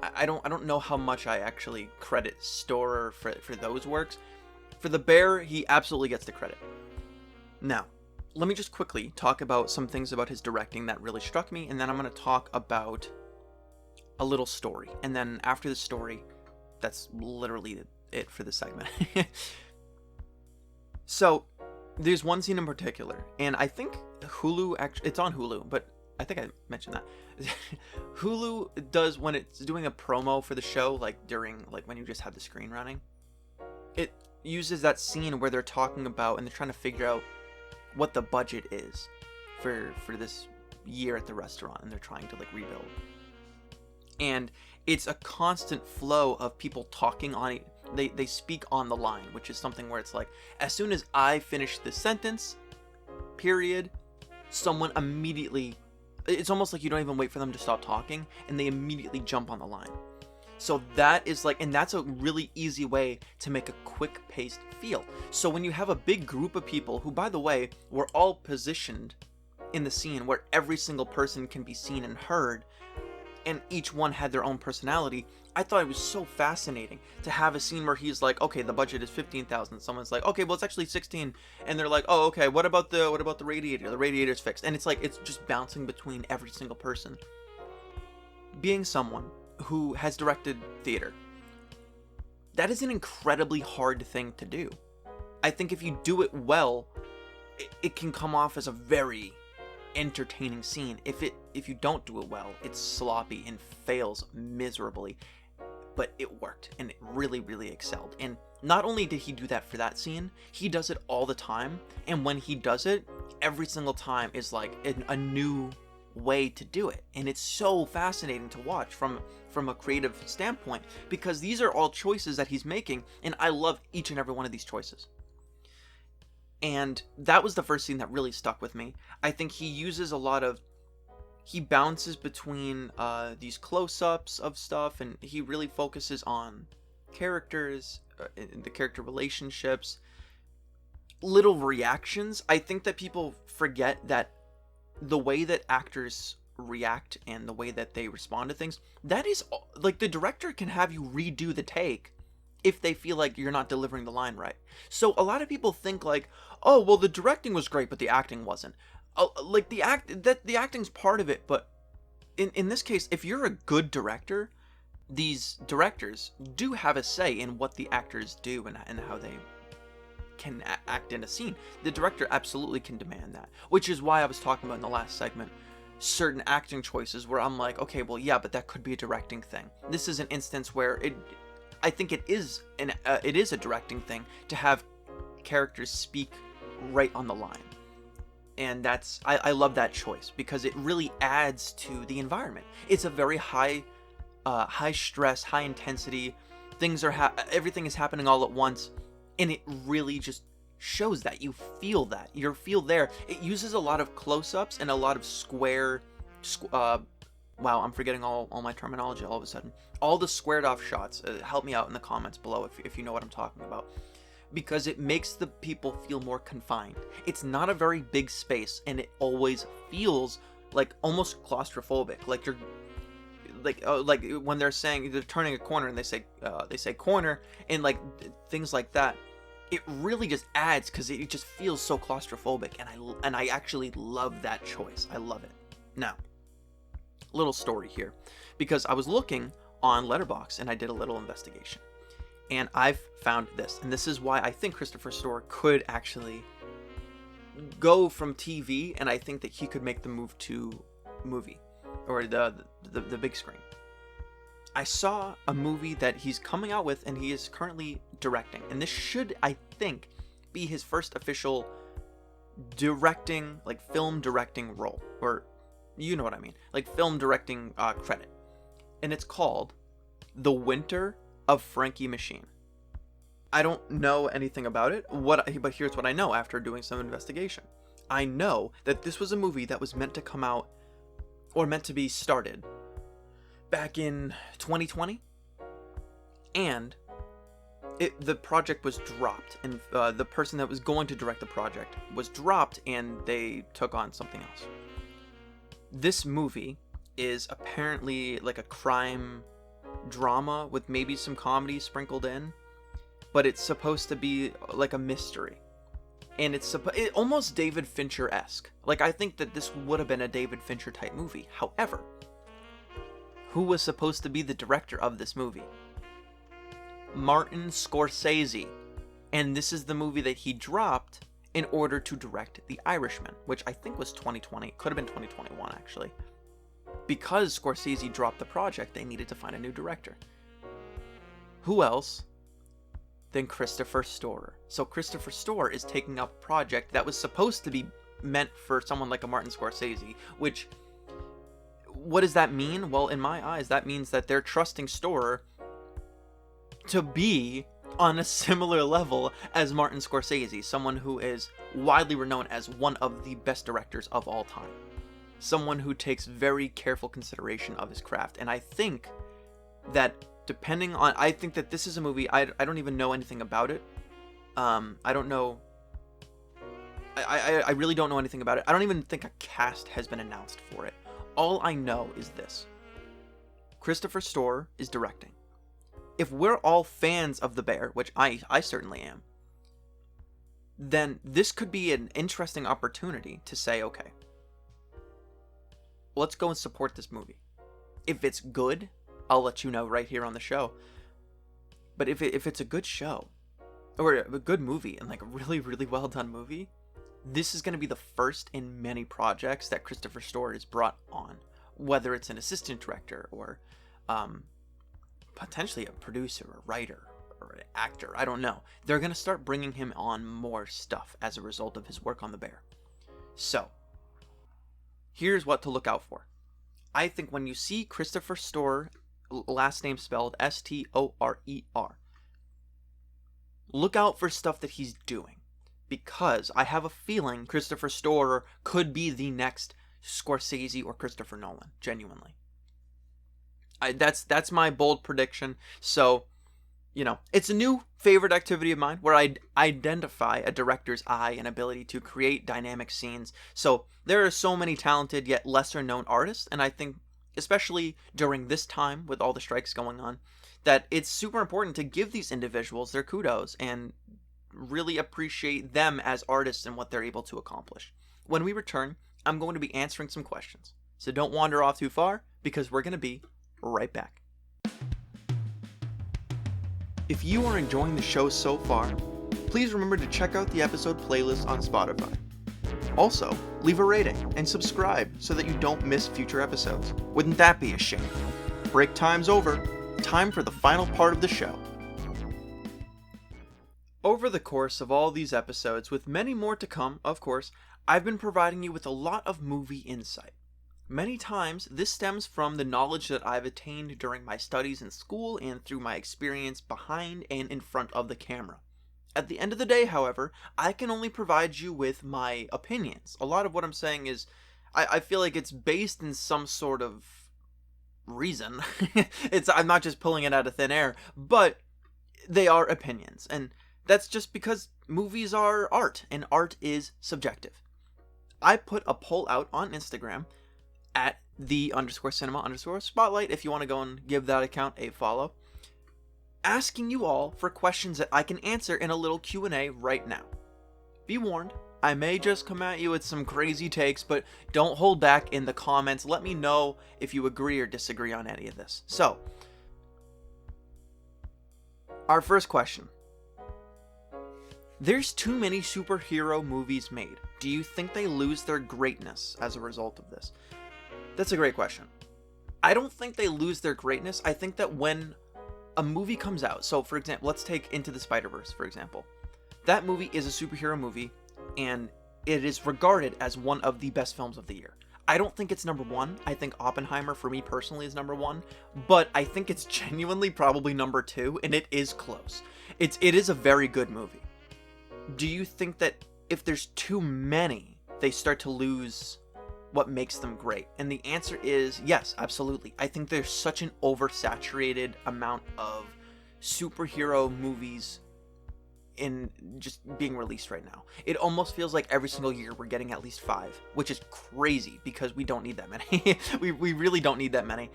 I don't know how much I actually credit Storer for those works. For The Bear, he absolutely gets the credit. Now, let me just quickly talk about some things about his directing that really struck me, and then I'm going to talk about a little story. And then after the story, that's literally it for the segment. So, there's one scene in particular, and I think Hulu, actually, it's on Hulu, but I think I mentioned that. Hulu does, when it's doing a promo for the show, like during, like when you just have the screen running, it uses that scene where they're talking about, and they're trying to figure out what the budget is for this year at the restaurant, and they're trying to like rebuild. And it's a constant flow of people talking on it. They speak on the line, which is something where it's like, as soon as I finish this sentence, period, someone immediately, it's almost like you don't even wait for them to stop talking, and they immediately jump on the line. So that is like, and that's a really easy way to make a quick-paced feel. So when you have a big group of people who, by the way, were all positioned in the scene where every single person can be seen and heard, and each one had their own personality, I thought it was so fascinating to have a scene where he's like, okay, the budget is 15,000. Someone's like, okay, well, it's actually 16. And they're like, oh, okay, what about the radiator? The radiator's fixed. And it's like, it's just bouncing between every single person. Being someone who has directed theater, that is an incredibly hard thing to do. I think if you do it well, it can come off as a very entertaining scene. If you don't do it well, it's sloppy and fails miserably. But it worked, and it really, really excelled. And not only did he do that for that scene, he does it all the time. And when he does it, every single time is like a new way to do it. And it's so fascinating to watch from a creative standpoint, because these are all choices that he's making, and I love each and every one of these choices. And that was the first scene that really stuck with me. I think he uses he bounces between these close-ups of stuff, and he really focuses on characters, the character relationships, little reactions. I think that people forget that the way that actors react and the way that they respond to things, that is, like, the director can have you redo the take if they feel like you're not delivering the line right. So a lot of people think like, oh, well, the directing was great, but the acting wasn't. Like, the acting's part of it, but in this case, if you're a good director, these directors do have a say in what the actors do and how they can act in a scene. The director absolutely can demand that, which is why I was talking about in the last segment certain acting choices where I'm like, okay, well, yeah, but that could be a directing thing. This is an instance where I think it is a directing thing to have characters speak right on the line. And that's, I love that choice, because it really adds to the environment. It's a very high stress, high intensity. Everything is happening all at once, and it really just shows that. You feel that. You feel there. It uses a lot of close-ups and a lot of square Wow, I'm forgetting all my terminology all of a sudden. All the squared off shots. Help me out in the comments below if you know what I'm talking about. Because it makes the people feel more confined. It's not a very big space, and it always feels like almost claustrophobic. Like you're like when they're turning a corner and they say corner and like things like that. It really just adds because it just feels so claustrophobic, and I actually love that choice. I love it. Now, little story here, because I was looking on Letterboxd and I did a little investigation, and I've found this, and this is why I think Christopher Storer could actually go from TV, and I think that he could make the move to movie or the big screen. I saw a movie that he's coming out with and he is currently directing, and this should, I think, be his first official directing, like film directing role, or you know what I mean, like film directing credit, and it's called The Winter of Frankie Machine. I don't know anything about it, but here's what I know after doing some investigation. I know that this was a movie that was meant to come out, or meant to be started, back in 2020, and the project was dropped, and the person that was going to direct the project was dropped, and they took on something else. This movie is apparently like a crime drama with maybe some comedy sprinkled in, but it's supposed to be like a mystery, and it's almost David Fincher-esque. Like, I think that this would have been a David Fincher type movie. However, who was supposed to be the director of this movie? Martin Scorsese. And this is the movie that he dropped in order to direct The Irishman, which I think was 2020. It could have been 2021, actually. Because Scorsese dropped the project, they needed to find a new director. Who else than Christopher Storer? So Christopher Storer is taking up a project that was supposed to be meant for someone like a Martin Scorsese, which... what does that mean? Well, in my eyes, that means that they're trusting Storer to be on a similar level as Martin Scorsese, someone who is widely renowned as one of the best directors of all time. Someone who takes very careful consideration of his craft. And I think that I think that this is a movie, I don't even know anything about it. I don't know. I really don't know anything about it. I don't even think a cast has been announced for it. All I know is this. Christopher Storer is directing. If we're all fans of The Bear, which I certainly am, then this could be an interesting opportunity to say, okay, let's go and support this movie. If it's good, I'll let you know right here on the show. But if it's a good show, or a good movie, and like a really, really well done movie, this is going to be the first in many projects that Christopher Storer is brought on, whether it's an assistant director or potentially a producer, a writer, or an actor. I don't know. They're going to start bringing him on more stuff as a result of his work on The Bear. So, here's what to look out for. I think when you see Christopher Storer, last name spelled Storer, look out for stuff that he's doing. Because I have a feeling Christopher Storer could be the next Scorsese or Christopher Nolan, genuinely. That's my bold prediction. So, you know, it's a new favorite activity of mine where I identify a director's eye and ability to create dynamic scenes. So there are so many talented yet lesser known artists, and I think, especially during this time with all the strikes going on, that it's super important to give these individuals their kudos and really appreciate them as artists and what they're able to accomplish. When we return, I'm going to be answering some questions. So don't wander off too far, because we're going to be right back. If you are enjoying the show so far, please remember to check out the episode playlist on Spotify. Also, leave a rating and subscribe so that you don't miss future episodes. Wouldn't that be a shame? Break time's over. Time for the final part of the show. Over the course of all these episodes, with many more to come, of course, I've been providing you with a lot of movie insight. Many times, this stems from the knowledge that I've attained during my studies in school and through my experience behind and in front of the camera. At the end of the day, however, I can only provide you with my opinions. A lot of what I'm saying is, I feel like it's based in some sort of reason. I'm not just pulling it out of thin air, but they are opinions, and that's just because movies are art, and art is subjective. I put a poll out on Instagram at _cinema_spotlight if you want to go and give that account a follow, asking you all for questions that I can answer in a little Q&A right now. Be warned, I may just come at you with some crazy takes, but don't hold back in the comments. Let me know if you agree or disagree on any of this. So, our first question. There's too many superhero movies made. Do you think they lose their greatness as a result of this? That's a great question. I don't think they lose their greatness. I think that when a movie comes out, so for example, let's take Into the Spider-Verse, for example. That movie is a superhero movie, and it is regarded as one of the best films of the year. I don't think it's number one. I think Oppenheimer, for me personally, is number one, but I think it's genuinely probably number two, and it is close. It is a very good movie. Do you think that if there's too many, they start to lose what makes them great? And the answer is yes, absolutely. I think there's such an oversaturated amount of superhero movies in just being released right now. It almost feels like every single year we're getting at least 5, which is crazy because we don't need that many. we really don't need that many,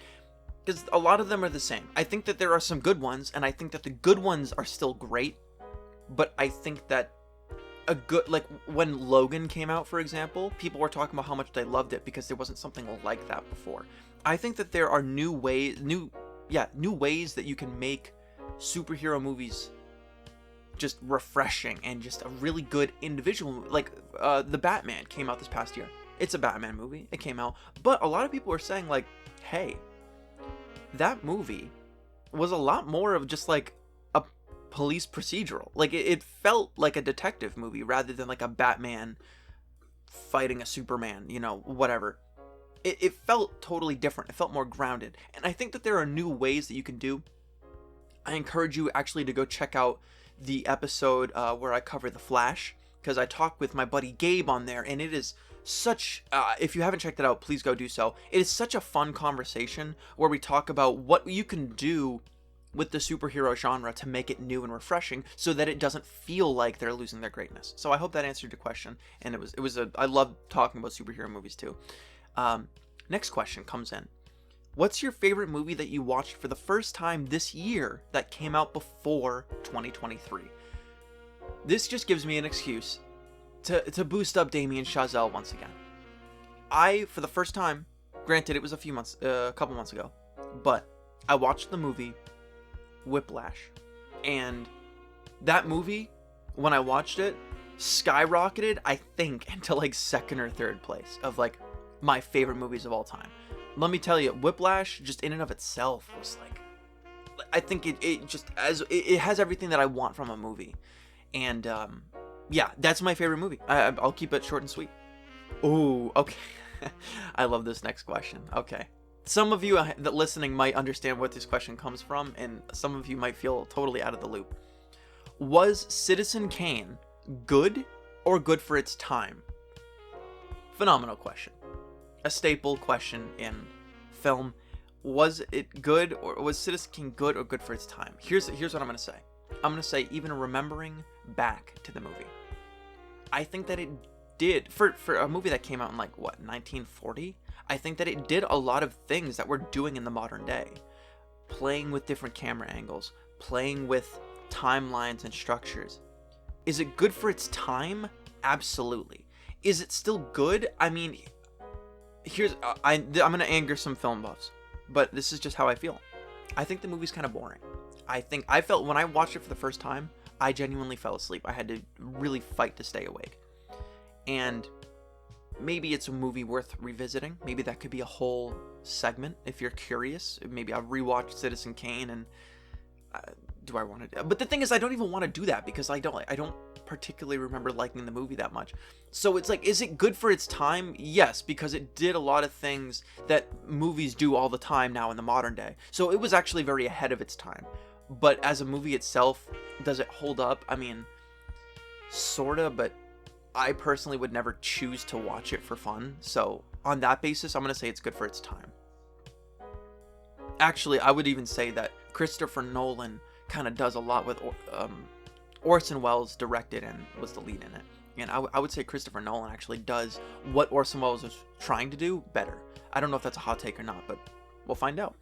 because a lot of them are the same. I think that there are some good ones, and I think that the good ones are still great, but I think that a good, like when Logan came out, for example, people were talking about how much they loved it because there wasn't something like that before. I think that there are new ways that you can make superhero movies just refreshing and just a really good individual movie. Like the Batman came out this past year. It's a Batman movie. It came out, but a lot of people are saying like, hey, that movie was a lot more of just like a police procedural. Like it felt like a detective movie rather than like a Batman fighting a Superman, you know, whatever. It felt totally different. It felt more grounded. And I think that there are new ways that you can do. I encourage you actually to go check out the episode where I cover The Flash, because I talked with my buddy Gabe on there, and it is such, if you haven't checked it out, please go do so. It is such a fun conversation where we talk about what you can do with the superhero genre to make it new and refreshing so that it doesn't feel like they're losing their greatness. So I hope that answered your question, and I love talking about superhero movies too. Next question comes in. What's your favorite movie that you watched for the first time this year that came out before 2023? This just gives me an excuse to boost up Damien Chazelle once again. For the first time, granted it was a couple months ago, but I watched the movie Whiplash. And that movie, when I watched it, skyrocketed, I think, into like second or third place of like my favorite movies of all time. Let me tell you, Whiplash, just in and of itself, was like, I think it has everything that I want from a movie. And yeah, that's my favorite movie. I'll keep it short and sweet. Ooh, okay. I love this next question. Okay. Some of you that listening might understand what this question comes from, and some of you might feel totally out of the loop. Was Citizen Kane good or good for its time? Phenomenal question. A staple question in film. Was it good, or was Citizen Kane good or good for its time? Here's what I'm going to say. I'm going to say, even remembering back to the movie, I think that it did, for a movie that came out in like, what, 1940? I think that it did a lot of things that we're doing in the modern day. Playing with different camera angles, playing with timelines and structures. Is it good for its time? Absolutely. Is it still good? I mean, I'm going to anger some film buffs, but this is just how I feel. I think the movie's kind of boring. I felt when I watched it for the first time, I genuinely fell asleep. I had to really fight to stay awake. And maybe it's a movie worth revisiting. Maybe that could be a whole segment if you're curious. Maybe I'll rewatch Citizen Kane and do I want to? But the thing is, I don't even want to do that because I don't particularly remember liking the movie that much. So it's like, is it good for its time? Yes, because it did a lot of things that movies do all the time now in the modern day. So it was actually very ahead of its time. But as a movie itself, does it hold up? I mean, sorta, but I personally would never choose to watch it for fun. So on that basis, I'm going to say it's good for its time. Actually, I would even say that Christopher Nolan kind of does a lot with Orson Welles directed and was the lead in it. And I would say Christopher Nolan actually does what Orson Welles was trying to do better. I don't know if that's a hot take or not, but we'll find out.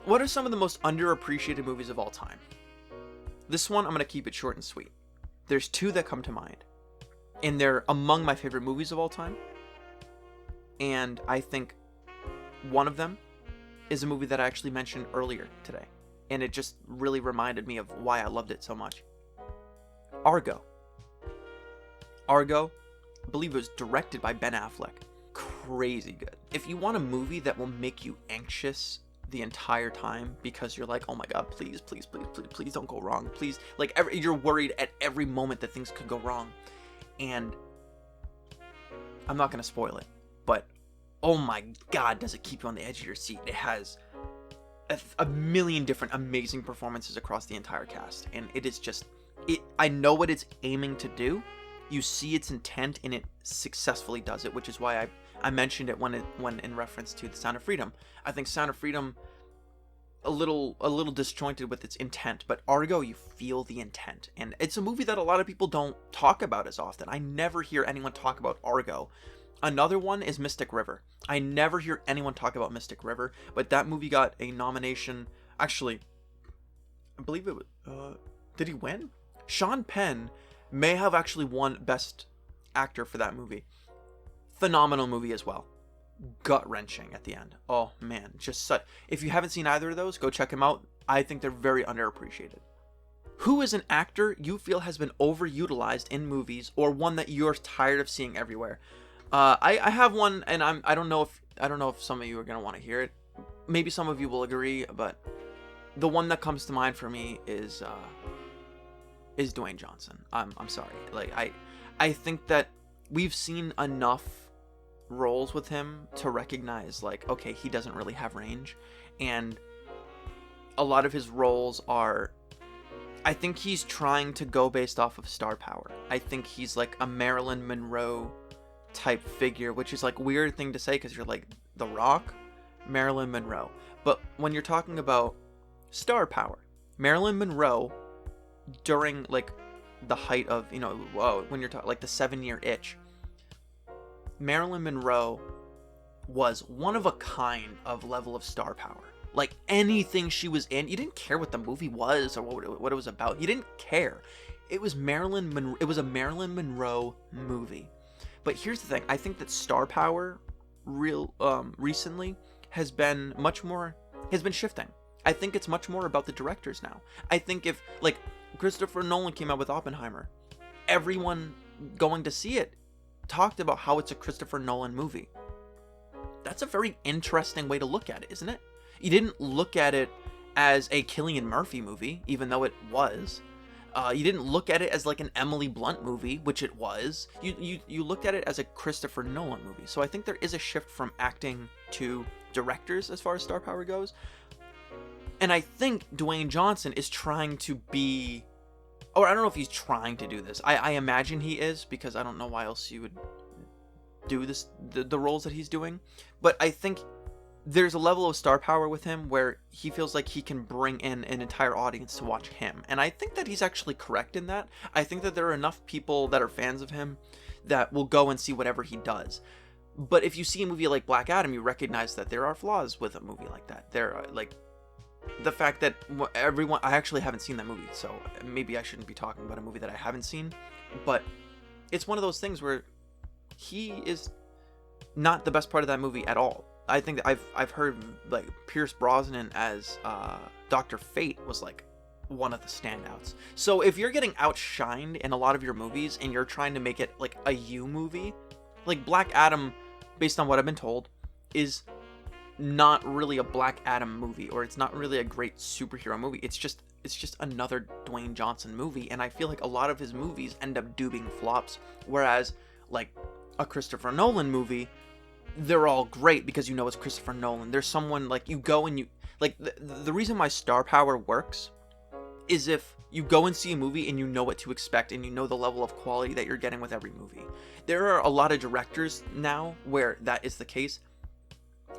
What are some of the most underappreciated movies of all time? This one, I'm going to keep it short and sweet. There's two that come to mind. And they're among my favorite movies of all time. And I think one of them is a movie that I actually mentioned earlier today. And it just really reminded me of why I loved it so much. Argo. Argo, I believe it was directed by Ben Affleck. Crazy good. If you want a movie that will make you anxious the entire time because you're like, oh my god, please don't go wrong. Please, like, you're worried at every moment that things could go wrong. And I'm not going to spoil it, but oh my god, does it keep you on the edge of your seat. It has a million different amazing performances across the entire cast, and it is just, I know what it's aiming to do. You see its intent, and it successfully does it, which is why I mentioned it when in reference to The Sound of Freedom. I think Sound of Freedom a little disjointed with its intent, but Argo, you feel the intent, and it's a movie that a lot of people don't talk about as often. I never hear anyone talk about Argo. Another one is Mystic River. I never hear anyone talk about Mystic River, but that movie got a nomination. Actually, I believe it was, did he win? Sean Penn may have actually won Best Actor for that movie. Phenomenal movie as well. Gut-wrenching at the end. Oh man, just such. If you haven't seen either of those, go check them out. I think they're very underappreciated. Who is an actor you feel has been overutilized in movies, or one that you're tired of seeing everywhere? I have one, and I don't know if some of you are gonna want to hear it. Maybe some of you will agree, but the one that comes to mind for me is Dwayne Johnson. I'm sorry. Like, I think that we've seen enough roles with him to recognize, like, okay, he doesn't really have range, and a lot of his roles are, I think he's trying to go based off of star power. I think he's like a Marilyn Monroe type figure, which is like a weird thing to say because you're like, The Rock, Marilyn Monroe. But when you're talking about star power, Marilyn Monroe, during like the height of, when you're talking like the 7-Year Itch, Marilyn Monroe was one of a kind of level of star power. Like, anything she was in, you didn't care what the movie was or what it was about. You didn't care. It was Marilyn Monroe. It was a Marilyn Monroe movie. But here's the thing. I think that star power recently has been shifting. I think it's much more about the directors now. I think if, like, Christopher Nolan came out with Oppenheimer, everyone going to see it talked about how it's a Christopher Nolan movie. That's a very interesting way to look at it, isn't it? You didn't look at it as a Cillian Murphy movie, even though it was. You didn't look at it as like an Emily Blunt movie, which it was. You looked at it as a Christopher Nolan movie. So I think there is a shift from acting to directors as far as star power goes. And I think Dwayne Johnson is trying to be, or I don't know if he's trying to do this. I imagine he is, because I don't know why else you would do this, the roles that he's doing. But I think there's a level of star power with him where he feels like he can bring in an entire audience to watch him. And I think that he's actually correct in that. I think that there are enough people that are fans of him that will go and see whatever he does. But if you see a movie like Black Adam, you recognize that there are flaws with a movie like that. There are, like, the fact that I actually haven't seen that movie, so maybe I shouldn't be talking about a movie that I haven't seen. But it's one of those things where he is not the best part of that movie at all. I think that I've heard, like, Pierce Brosnan as Dr. Fate was like one of the standouts. So if you're getting outshined in a lot of your movies and you're trying to make it like a you movie, like Black Adam, based on what I've been told, is not really a Black Adam movie, or it's not really a great superhero movie. It's just another Dwayne Johnson movie, and I feel like a lot of his movies end up being flops, whereas like a Christopher Nolan movie, they're all great because you know it's Christopher Nolan. There's someone, like, you go and you, like, the reason why star power works is if you go and see a movie and you know what to expect and you know the level of quality that you're getting with every movie. There are a lot of directors now where that is the case.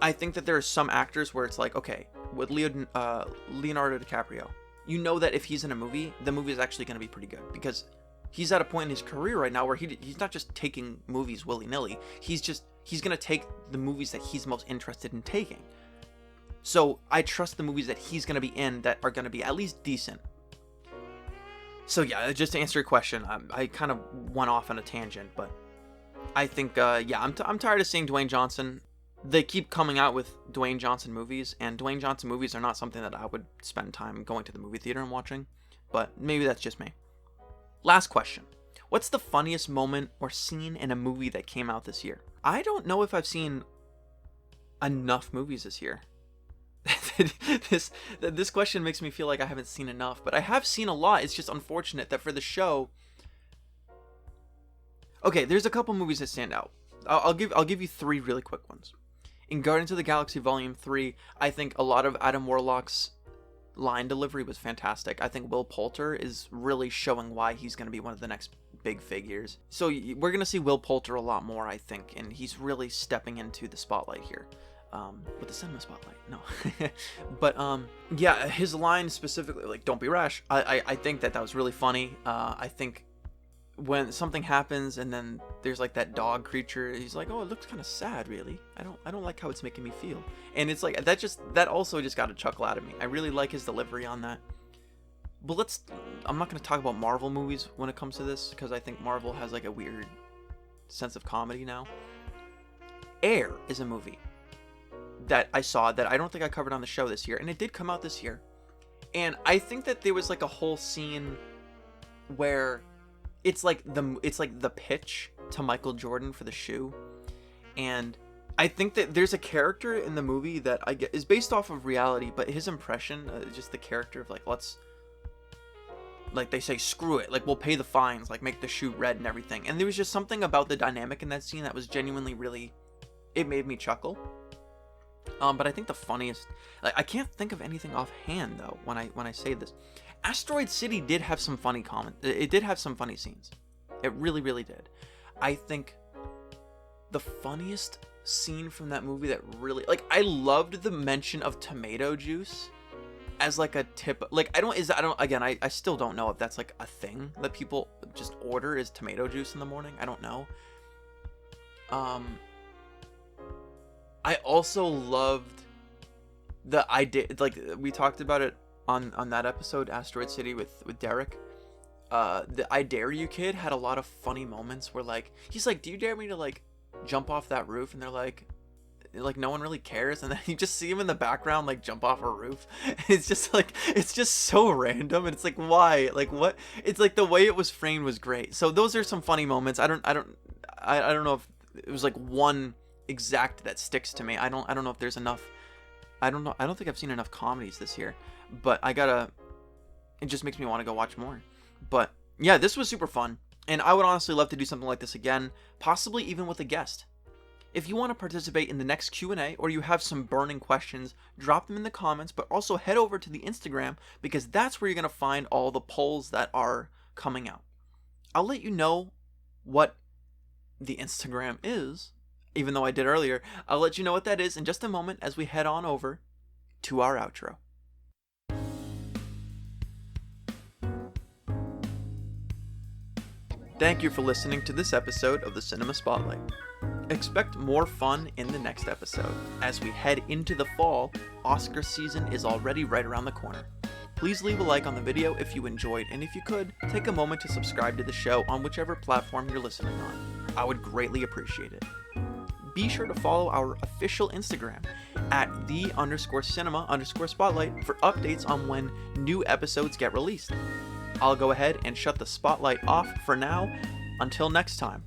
I think that there are some actors where it's like, okay, with Leonardo DiCaprio, you know that if he's in a movie, the movie is actually going to be pretty good, because he's at a point in his career right now where he's not just taking movies willy-nilly. He's going to take the movies that he's most interested in taking. So I trust the movies that he's going to be in that are going to be at least decent. So yeah, just to answer your question, I kind of went off on a tangent, but I think, I'm tired of seeing Dwayne Johnson. They keep coming out with Dwayne Johnson movies, and Dwayne Johnson movies are not something that I would spend time going to the movie theater and watching, but maybe that's just me. Last question. What's the funniest moment or scene in a movie that came out this year? I don't know if I've seen enough movies this year. This question makes me feel like I haven't seen enough, but I have seen a lot. It's just unfortunate that for the show... Okay, there's a couple movies that stand out. I'll give you three really quick ones. In Guardians of the Galaxy Volume 3, I think a lot of Adam Warlock's line delivery was fantastic. I think Will Poulter is really showing why he's going to be one of the next big figures. So we're going to see Will Poulter a lot more, I think, and he's really stepping into the spotlight here. With the cinema spotlight, no. But, yeah, his line specifically, like, don't be rash, I think that was really funny. I think when something happens and then there's like that dog creature, he's like, oh, it looks kind of sad, really. I don't like how it's making me feel. And it's like, that also just got a chuckle out of me. I really like his delivery on that. But I'm not going to talk about Marvel movies when it comes to this, because I think Marvel has like a weird sense of comedy now. Air is a movie that I saw that I don't think I covered on the show this year, and it did come out this year. And I think that there was like a whole scene where it's like the pitch to Michael Jordan for the shoe, and I think that there's a character in the movie that I get is based off of reality, but his impression, just the character of like, they say, screw it, like, we'll pay the fines, like, make the shoe red and everything. And there was just something about the dynamic in that scene that was genuinely really, it made me chuckle. But I think the funniest, like, I can't think of anything offhand though when I say this. Asteroid City did have some funny it did have some funny scenes. It really, really did. I think the funniest scene from that movie that really, like, I loved the mention of tomato juice as like a tip. Like, I still don't know if that's like a thing that people just order, is tomato juice in the morning. I don't know. I also loved the idea, like, we talked about it on that episode, Asteroid City with Derek. The I Dare You kid had a lot of funny moments where, like, he's like, do you dare me to, like, jump off that roof? And they're like, no one really cares. And then you just see him in the background, like, jump off a roof. It's just like, it's just so random. And it's like, why? Like, what? It's like the way it was framed was great. So those are some funny moments. I don't know if it was like one exact that sticks to me. I don't know if there's enough. I don't know. I don't think I've seen enough comedies this year, but it just makes me want to go watch more. But yeah, this was super fun, and I would honestly love to do something like this again, possibly even with a guest. If you want to participate in the next Q&A, or you have some burning questions, drop them in the comments, but also head over to the Instagram, because that's where you're going to find all the polls that are coming out. I'll let you know what the Instagram is, even though I did earlier. I'll let you know what that is in just a moment as we head on over to our outro. Thank you for listening to this episode of the Cinema Spotlight. Expect more fun in the next episode. As we head into the fall, Oscar season is already right around the corner. Please leave a like on the video if you enjoyed, and if you could, take a moment to subscribe to the show on whichever platform you're listening on. I would greatly appreciate it. Be sure to follow our official Instagram at @the_cinema_spotlight for updates on when new episodes get released. I'll go ahead and shut the spotlight off for now. Until next time,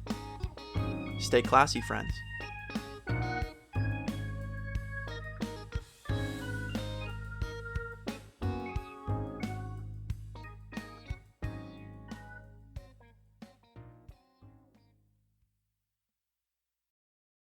stay classy, friends.